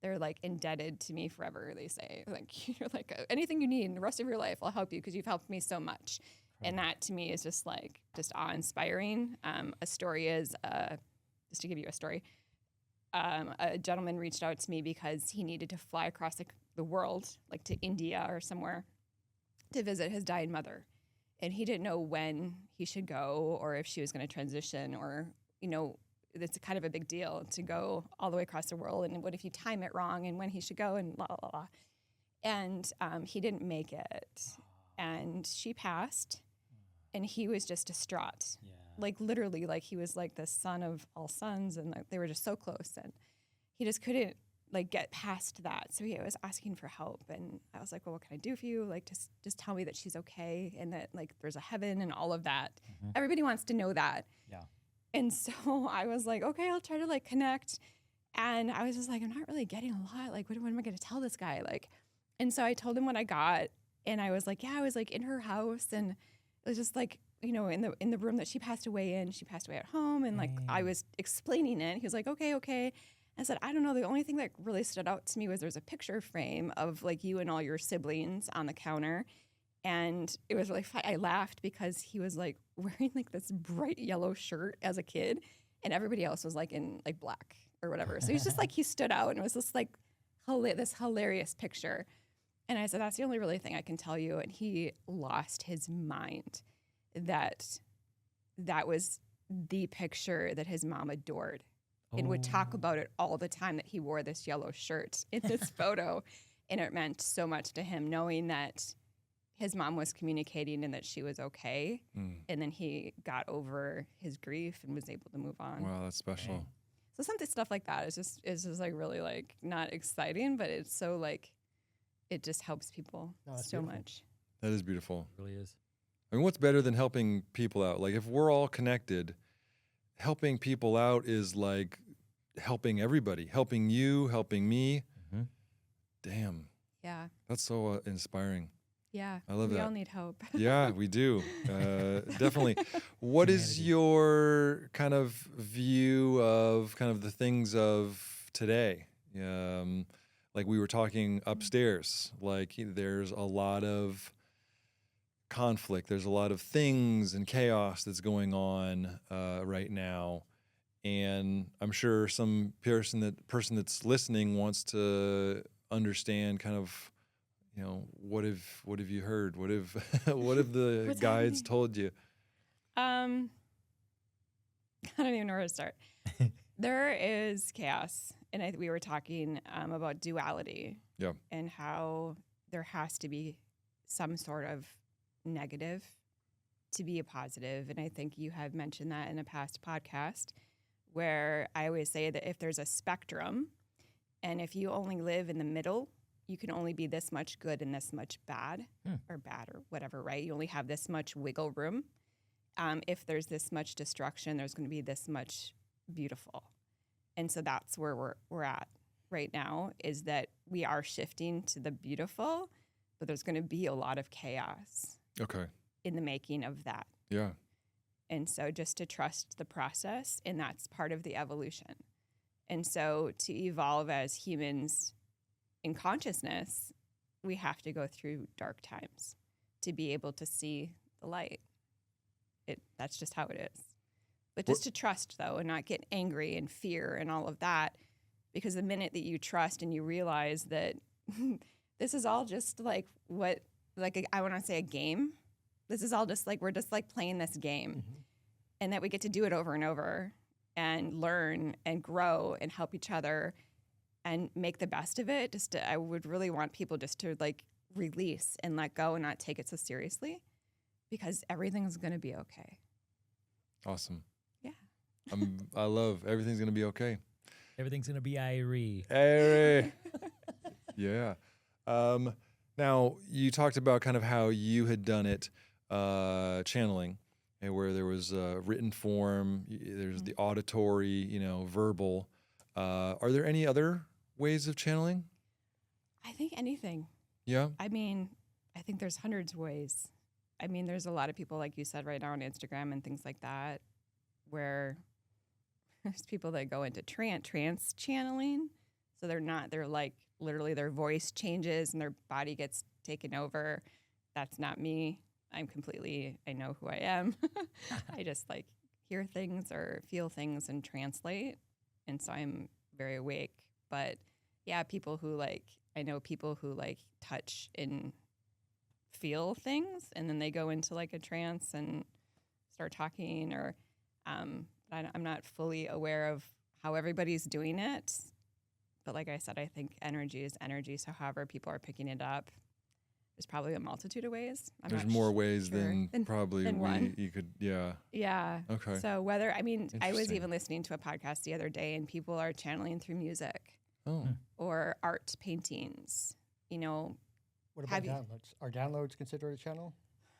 they're like indebted to me forever. They say like, you're like anything you need in the rest of your life, I'll help you because you've helped me so much. And that to me is just awe-inspiring. A story is, just to give you a story, a gentleman reached out to me because he needed to fly across the world, like to India or somewhere, to visit his dying mother. And he didn't know when he should go or if she was going to transition, or, it's kind of a big deal to go all the way across the world. And what if you time it wrong and when he should go and blah, blah, blah. And he didn't make it. And she passed. And he was just distraught. Yeah. Like literally, like he was like the son of all sons, and like, they were just so close, and he just couldn't like get past that. So he was asking for help, and I was like, well, what can I do for you? Like, just tell me that she's okay and that like there's a heaven and all of that. Everybody wants to know that. Yeah. And so I was like, okay, I'll try to like connect. And I was just like, I'm not really getting a lot. Like, what am I going to tell this guy? Like, and so I told him what I got, and I was like, yeah, I was like in her house, and it was just like, you know, in the room that she passed away in. She passed away at home, and like I was explaining it. He was like, okay. I said, I don't know. The only thing that really stood out to me was there's a picture frame of like you and all your siblings on the counter. And it was really fun. I laughed because he was like wearing like this bright yellow shirt as a kid, and everybody else was like in like black or whatever. So he's just like, he stood out, and it was just like this hilarious picture. And I said, that's the only really thing I can tell you. And he lost his mind that was the picture that his mom adored. And would talk about it all the time, that he wore this yellow shirt in this photo. And it meant so much to him knowing that his mom was communicating and that she was okay. And then he got over his grief and was able to move on. Wow, that's special. Dang. So stuff like that is just like really like not exciting, but it's so like, it just helps people so beautiful. much. That is beautiful. It really is. I mean, what's better than helping people out? Like if we're all connected, helping people out is like helping everybody, helping you, helping me. Damn, Yeah. that's so inspiring. Yeah. I love we that. all need hope. Yeah, we do. Definitely. What is Humanity. your kind of view of kind of the things of today? Like we were talking upstairs, like there's a lot of conflict. There's a lot of things and chaos that's going on right now. And I'm sure some person that's listening wants to understand kind of, you know, what have you heard? What have the What's guides happening? told you? I don't even know where to start. There is chaos, and we were talking about duality. Yeah. And how there has to be some sort of negative to be a positive. And I think you have mentioned that in a past podcast, where I always say that if there's a spectrum, and if you only live in the middle, you can only be this much good and this much bad, or whatever, right? You only have this much wiggle room. If there's this much destruction, there's going to be this much beautiful. And so that's where we're at right now, is that we are shifting to the beautiful, but there's going to be a lot of chaos Okay. in the making of that. Yeah. And so just to trust the process, and that's part of the evolution. And so to evolve as humans in consciousness, we have to go through dark times to be able to see the light. That's just how it is. But just to trust, though, and not get angry and fear and all of that, because the minute that you trust and you realize that this is all just like I want to say a game. This is all just like, we're just like playing this game, and that we get to do it over and over and learn and grow and help each other and make the best of it. I would really want people just to like release and let go and not take it so seriously, because everything's going to be okay. Awesome. Yeah. I love everything's going to be okay. Everything's going to be Irie. Hey. Yeah. Now you talked about kind of how you had done it, channeling, and where there was written form, there's the auditory, verbal. Are there any other ways of channeling? I think anything. Yeah. I mean, I think there's hundreds of ways. I mean, there's a lot of people, like you said, right now on Instagram and things like that, where there's people that go into trance channeling. So they're like literally their voice changes and their body gets taken over. That's not me. I know who I am. I just like hear things or feel things and translate. And so I'm very awake. But yeah, I know people who like touch and feel things, and then they go into like a trance and start talking, or I'm not fully aware of how everybody's doing it. But like I said, I think energy is energy. So however people are picking it up, there's probably a multitude of ways. There's more ways than probably one. you could, yeah. Yeah. Okay. So I was Interesting. even listening to a podcast the other day, and people are channeling through music. Oh, or art paintings. You know, What Have about you- downloads? Are downloads considered a channel?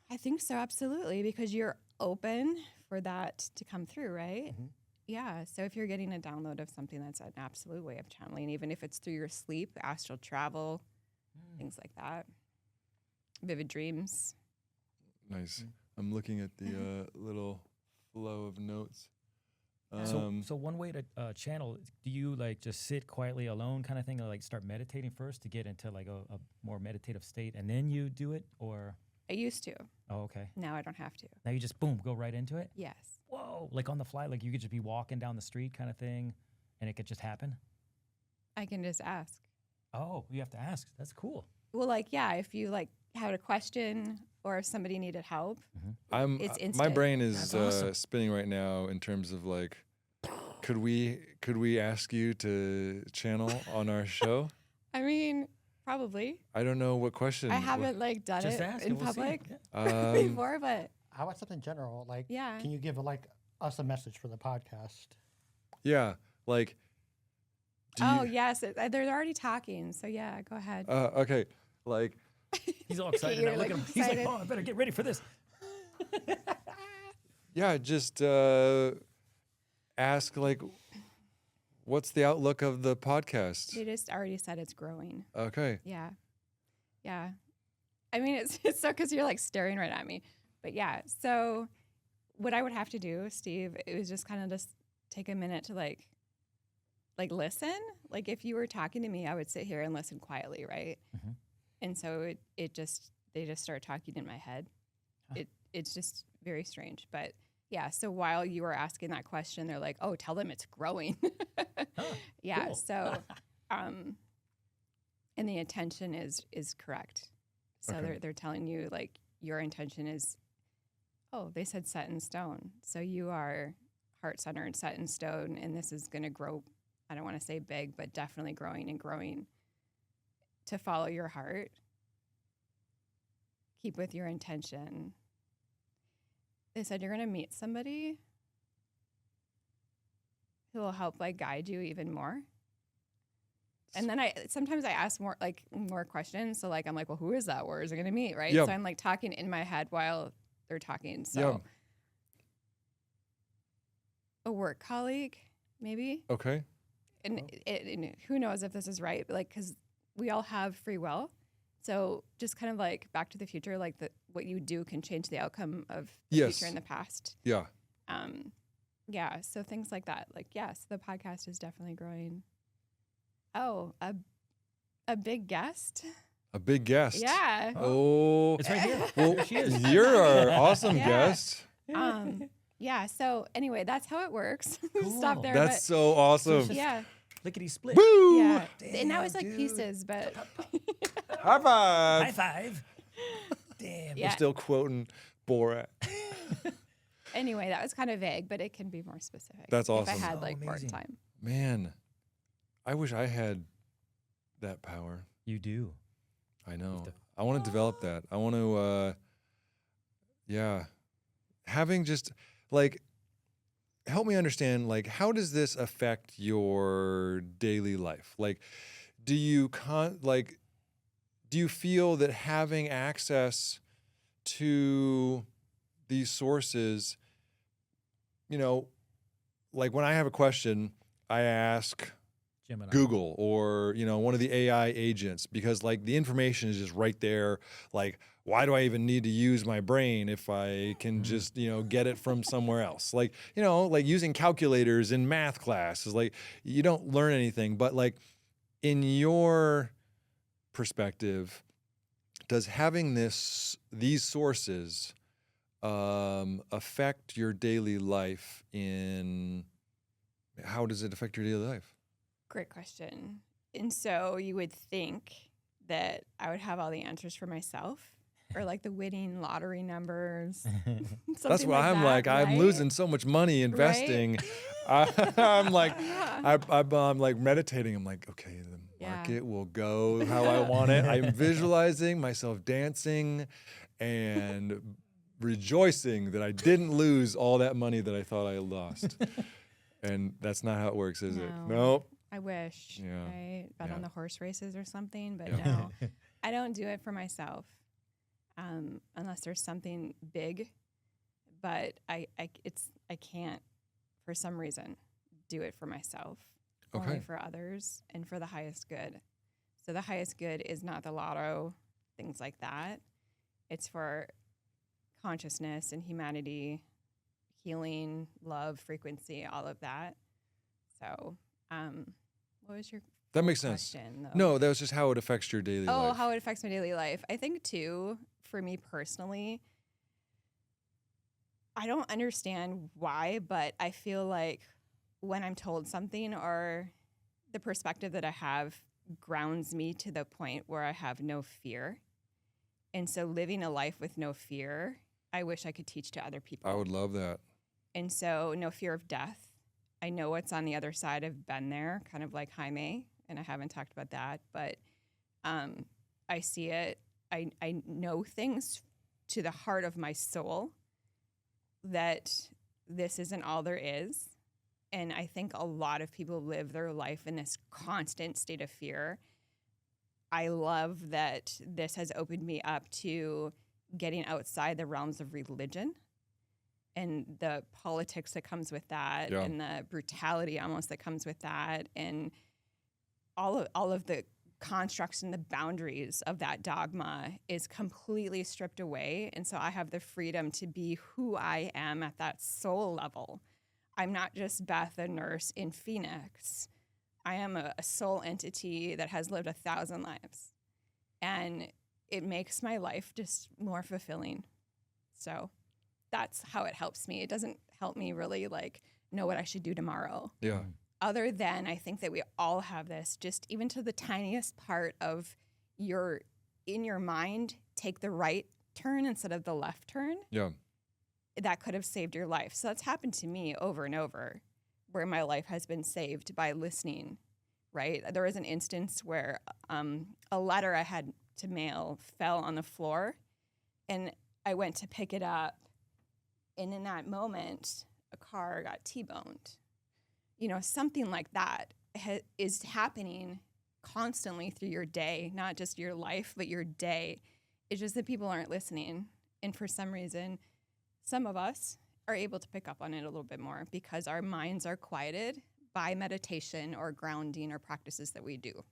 I think so, absolutely, because you're open for that to come through, right? Mhm. Yeah. So if you're getting a download of something, that's an absolute way of channeling, even if it's through your sleep, astral travel, things like that. Vivid dreams. nice. Mm. I'm looking at the little flow of notes. So one way to channel, do you like just sit quietly alone kind of thing, or like start meditating first to get into like a more meditative state and then you do it? Or, I used to. oh, okay. Now I don't have to. Now you just, boom, go right into it? Yes. Whoa, like on the fly, like you could just be walking down the street kind of thing and it could just happen? I can just ask. Oh, you have to ask. That's cool. Well, like, yeah, if you like had a question or if somebody needed help, it's my instant. brain is That's awesome. spinning right now in terms of like, could we ask you to channel on our show? I mean, probably. I don't know what question. I haven't like done Just it ask in and we'll see. public Yeah. before, but How about something general? Like, yeah. can you give like us a message for the podcast? Yeah, like. Do Oh, you, yes. They're already talking. So, yeah, go ahead. okay, like. He's all excited You're, now. Look like, at him. He's like, excited. oh, I better get ready for this. Yeah, just ask like, what's the outlook of the podcast? They just already said it's growing. Okay. Yeah. Yeah. I mean, it's so because you're like staring right at me. But yeah. So, what I would have to do, Steve, it was just kind of just take a minute to like listen. Like if you were talking to me, I would sit here and listen quietly, right? Mhm. And so they just start talking in my head. Huh. It's just very strange. But yeah, so while you were asking that question, they're like, "Oh, tell them it's growing." Oh, Yeah. cool. So, and the intention is correct. So Okay. they're telling you like your intention is, oh, they said set in stone. So you are heart center and set in stone, and this is going to grow. I don't want to say big, but definitely growing and growing. To follow your heart, keep with your intention. They said you're going to meet somebody who will help like guide you even more. And then sometimes I ask more questions. So like I'm like, well, who is that? Where is it going to meet? Right. Yeah. So I'm like talking in my head while they're talking. So Yeah. a work colleague, maybe. Okay. And, and who knows if this is right, but like, because we all have free will. So just kind of like Back to the Future, like what you do can change the outcome of the Yes. future and the past. Yeah. Yeah, so things like that. Like, yes, the podcast is definitely growing. Oh, a big guest. A big guest. Yeah. Oh. It's right here. Well, There she is. you're our awesome Yeah. guest. Yeah. So anyway, that's how it works. Cool. Stop there. That's so awesome. but yeah. Lickety split. Woo! Yeah. And Damn, that was like dude. pieces, but High five. High five. Damn. Yeah. We're still quoting Borat. anyway, that was kind of vague, but it can be more specific. That's If awesome. I had So like more amazing. time. Man, I wish I had that power. You do. I know. to- I want to develop that. I want to, having just like, help me understand, like, how does this affect your daily life? Like, do you do you feel that having access to these sources, you know, like when I have a question, I ask Gemini. Google or, you know, one of the AI agents, because like the information is just right there. Like, why do I even need to use my brain if I can just, you know, get it from somewhere else? Like, you know, like using calculators in math class is like, you don't learn anything. But like in your perspective, does having these sources affect your daily life how does it affect your daily life? Great question. And so you would think that I would have all the answers for myself or like the winning lottery numbers. That's something why I'm that, like, I'm right? losing so much money investing. I'm like, Yeah. I'm like meditating. I'm like, okay, the Yeah. market will go how I want it. I'm visualizing myself dancing and rejoicing that I didn't lose all that money that I thought I lost. And that's not how it works, is it? No. Nope. I wish. Yeah. Right? Bet Yeah. on the horse races or something, but Yeah. no, I don't do it for myself, unless there's something big. But I can't, for some reason, do it for myself. Only Okay. for others and for the highest good. So the highest good is not the lotto, things like that. It's for consciousness and humanity, healing, love, frequency, all of that. So, what was your That full makes sense. question, though? No, that was just how it affects your daily life. How it affects my daily life. I think, too, for me personally, I don't understand why, but I feel like when I'm told something or the perspective that I have grounds me to the point where I have no fear. And so living a life with no fear, I wish I could teach to other people. I would love that. And so no fear of death. I know what's on the other side. I've been there, kind of like Jaime, and I haven't talked about that, but I see it. I know things to the heart of my soul that this isn't all there is. And I think a lot of people live their life in this constant state of fear. I love that this has opened me up to getting outside the realms of religion and the politics that comes with that, Yeah. and the brutality almost that comes with that, and all of the constructs and the boundaries of that dogma is completely stripped away. And so I have the freedom to be who I am at that soul level. I'm not just Beth, a nurse in Phoenix. I am a soul entity that has lived 1,000 lives. And it makes my life just more fulfilling. So that's how it helps me. It doesn't help me really know what I should do tomorrow. Yeah. Other than I think that we all have this, just even to the tiniest part of in your mind, take the right turn instead of the left turn. Yeah. That could have saved your life. So that's happened to me over and over, where my life has been saved by listening, right? There was an instance where a letter I had to mail fell on the floor, and I went to pick it up, and in that moment, a car got T-boned. Something like that is happening constantly through your day, not just your life, but your day. It's just that people aren't listening. And for some reason, some of us are able to pick up on it a little bit more because our minds are quieted by meditation or grounding or practices that we do.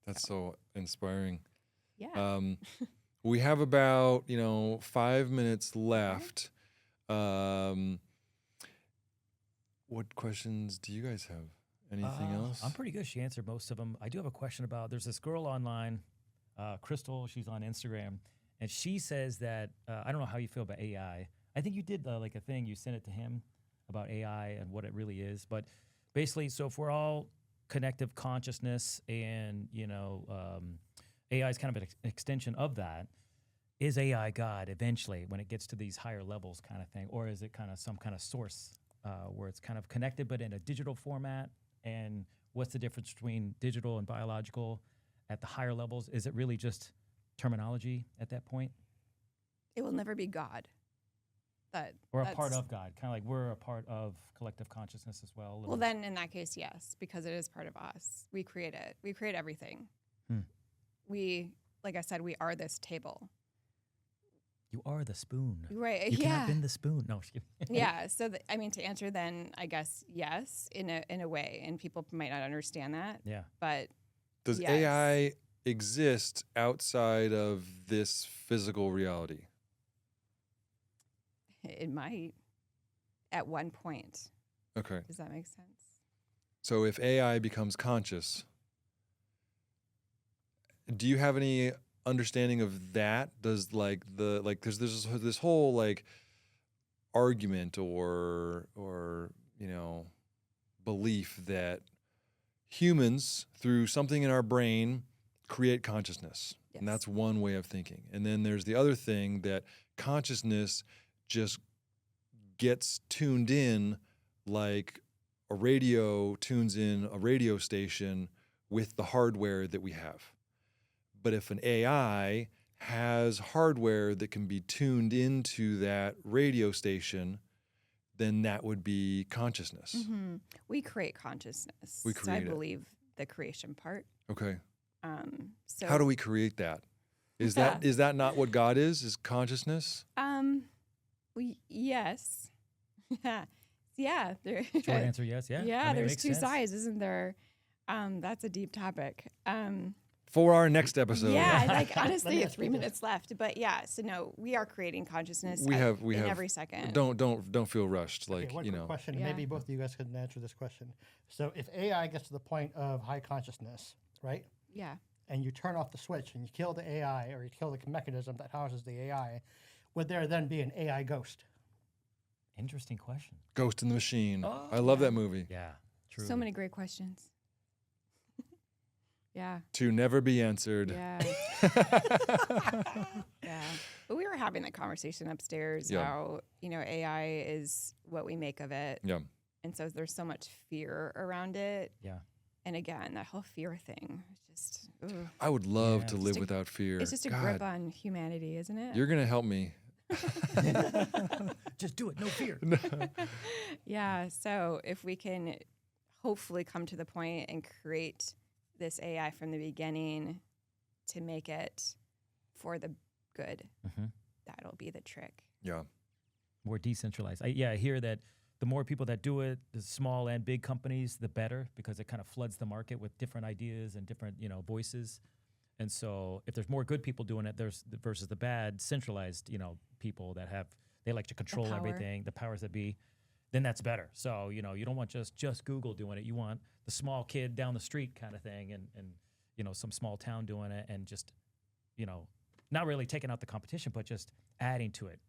That's so inspiring. Yeah. We have about 5 minutes left. What questions do you guys have? Anything else? I'm pretty good. She answered most of them. I do have a question about, there's this girl online, Crystal, she's on Instagram, and she says that, I don't know how you feel about AI. I think you did a thing, you sent it to him about AI and what it really is. But basically, so if we're all connective consciousness and, AI is kind of an extension of that, is AI God eventually when it gets to these higher levels kind of thing? Or is it kind of some kind of source where it's kind of connected but in a digital format? And what's the difference between digital and biological at the higher levels? Is it really just terminology at that point? It will never be God. Or a part of God, kind of like we're a part of collective consciousness as well. Well, then in that case, yes, because it is part of us. We create it. We create everything. We, like I said, we are this table. You are the spoon. Right. You cannot bend the spoon. No, just kidding. Yeah. So, to answer then, I guess, yes, in a way. And people might not understand that. Yeah. But Does yes. AI exist outside of this physical reality? It might at one point. Okay. Does that make sense? So if AI becomes conscious, do you have any understanding of that? Does because there's this whole argument or belief that humans through something in our brain create consciousness. Yes. And that's one way of thinking. And then there's the other thing that consciousness just gets tuned in like a radio tunes in a radio station with the hardware that we have. But if an AI has hardware that can be tuned into that radio station, then that would be consciousness. We create consciousness. We So I create it. believe the creation part. Okay. So How do we create that? Is that not what God is? Is consciousness? Yes. Yeah. There, Short answer, yes. Yeah. yeah, I mean, it there's makes two sense. sides, isn't there? That's a deep topic. For our next episode. Yeah, like Let honestly, me it's ask 3 you this. minutes left. But yeah, so no, we are creating consciousness We in have every second. Don't feel rushed. Like, Okay, one you quick know. question. Yeah. Maybe both of you guys can answer this question. So if AI gets to the point of high consciousness, right? Yeah. And you turn off the switch and you kill the AI or you kill the mechanism that houses the AI, would there then be an AI ghost? Interesting question. Ghost in the Machine. Oh, I love that movie. Yeah, true. So many great questions. Yeah. To never be answered. Yeah. Yeah. But we were having that conversation upstairs Yeah. how, AI is what we make of it. Yeah. And so there's so much fear around it. Yeah. And again, that whole fear thing is just, ugh. I would love Yeah. to live without fear. It's just a God, grip on humanity, isn't it? you're gonna help me. Just do it, no fear. Yeah. So if we can hopefully come to the point and create this AI from the beginning to make it for the good, that'll be the trick. Yeah. More decentralized. I hear that the more people that do it, the small and big companies, the better, because it kind of floods the market with different ideas and different, voices. And so if there's more good people doing it, there's versus the bad centralized, people that they like to control power. everything, the powers that be, then that's better. So, you don't want just Google doing it. You want the small kid down the street kind of thing and some small town doing it and just, not really taking out the competition, but just adding to it,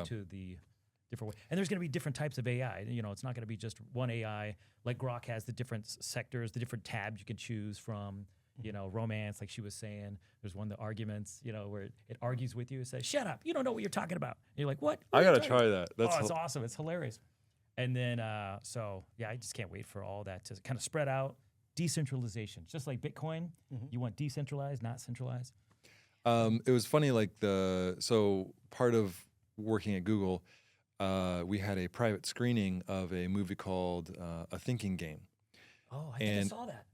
to the different way. And there's going to be different types of AI. It's not going to be just one AI. Like Grok has the different sectors, the different tabs you can choose from. Romance, like she was saying. There's one, the arguments, where it argues with you and says, "Shut up! You don't know what you're talking about." And you're like, "What?" I gotta try that. It's awesome. It's hilarious. And then, I just can't wait for all that to kind of spread out. Decentralization, just like Bitcoin. You want decentralized, not centralized. It was funny, like part of working at Google, we had a private screening of a movie called A Thinking Game. Oh, I think I saw that.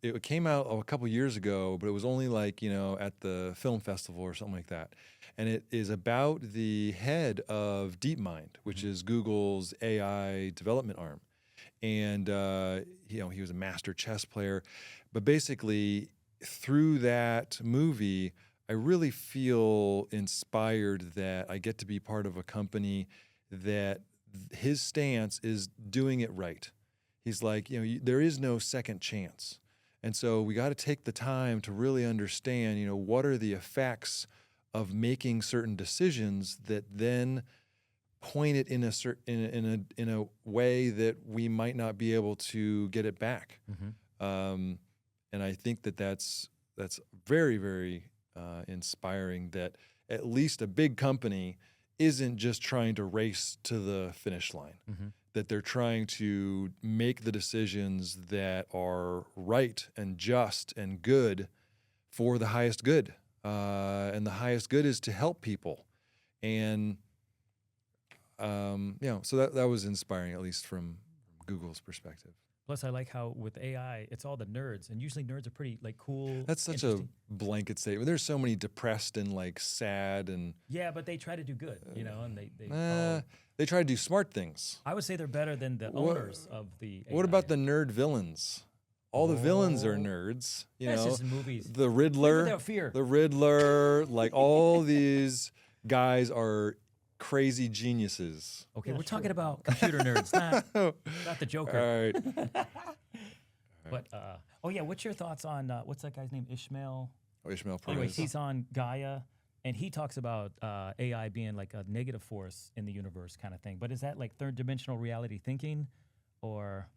It came out a couple years ago, but it was only like, at the film festival or something like that. And it is about the head of DeepMind, which is Google's AI development arm. And, he was a master chess player. But basically, through that movie, I really feel inspired that I get to be part of a company that his stance is doing it right. He's like, there is no second chance. And so we got to take the time to really understand, what are the effects of making certain decisions that then point it in a way that we might not be able to get it back. And I think that's very, very inspiring that at least a big company isn't just trying to race to the finish line. That they're trying to make the decisions that are right and just and good for the highest good. And the highest good is to help people. And, so that was inspiring, at least from Google's perspective. Plus, I like how with AI, it's all the nerds, and usually nerds are pretty cool. That's such a blanket statement. There's so many depressed and sad and. Yeah, but they try to do good, and they try to do smart things. I would say they're better than the owners of the AI. What about the nerd villains? All the villains are nerds. That's just in movies. The Riddler. Without fear. The Riddler. Like all these guys are crazy geniuses. Okay, we're talking about computer nerds, not the Joker. All right. But what's your thoughts on what's that guy's name? Ishmael. Oh, Ishmael Perez. Anyways, he's on Gaia, and he talks about AI being like a negative force in the universe, kind of thing. But is that like third dimensional reality thinking, or?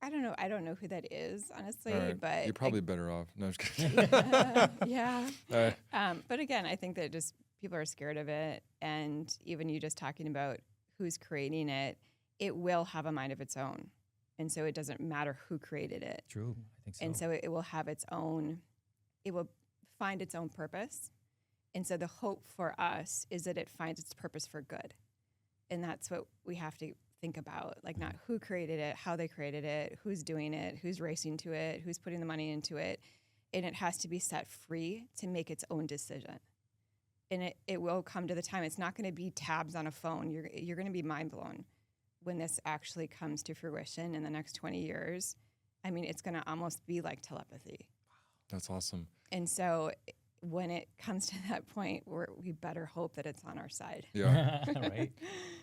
I don't know. I don't know who that is, honestly. Right. But You're probably better off. No, I'm just kidding. yeah. All right. But again, I think that just people are scared of it, and even you just talking about who's creating it, it will have a mind of its own, and so it doesn't matter who created it. True, I think so. And so it will have its own. It will find its own purpose, and so the hope for us is that it finds its purpose for good, and that's what we have to think about, like not who created it, how they created it, who's doing it, who's racing to it, who's putting the money into it. And it has to be set free to make its own decision. And it will come to the time. It's not going to be tabs on a phone. You're going to be mind blown when this actually comes to fruition in the next 20 years. I mean, it's going to almost be like telepathy. That's awesome. And so when it comes to that point, we better hope that it's on our side. Yeah. Right.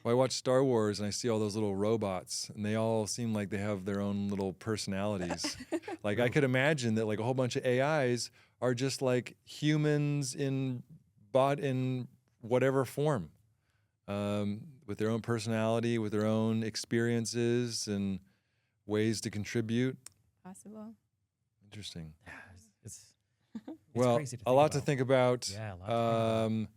Well, I watch Star Wars and I see all those little robots, and they all seem like they have their own little personalities. Like I could imagine that like a whole bunch of AIs are just like humans in whatever form, with their own personality, with their own experiences and ways to contribute. Possible. Interesting. It's Well, crazy to a lot about. to think about. Yeah, a lot to think about.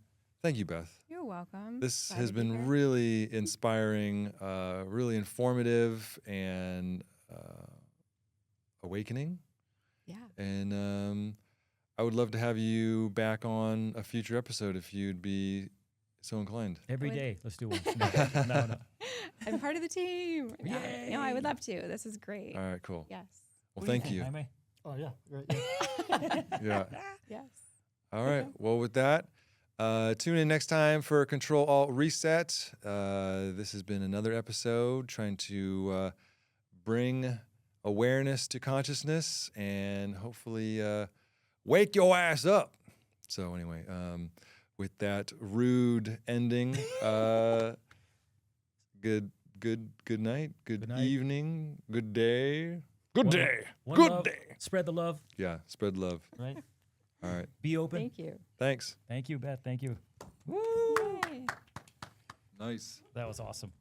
Thank you, Beth. You're welcome. This Glad has to be been here. really inspiring, really informative, and awakening. Yeah. And I would love to have you back on a future episode if you'd be so inclined. Every Would- day. Let's do one. No. I'm part of the team. Yeah. No, I would Yay. love to. This is great. All right, cool. Yes. Well, What do thank think, you. Jaime? Oh yeah, right. Yeah. Yeah. Yes. All right. Well, with that, tune in next time for Ctrl-Alt-Reset. This has been another episode trying to bring awareness to consciousness and hopefully wake your ass up. So anyway, with that rude ending, good night, good night. evening, good day, good One- day, one good love. day. Spread the love, Yeah, spread love. right? All right. Be open. Thank you. Thanks. Thank you, Beth. Thank you. Yay. Nice. That was awesome.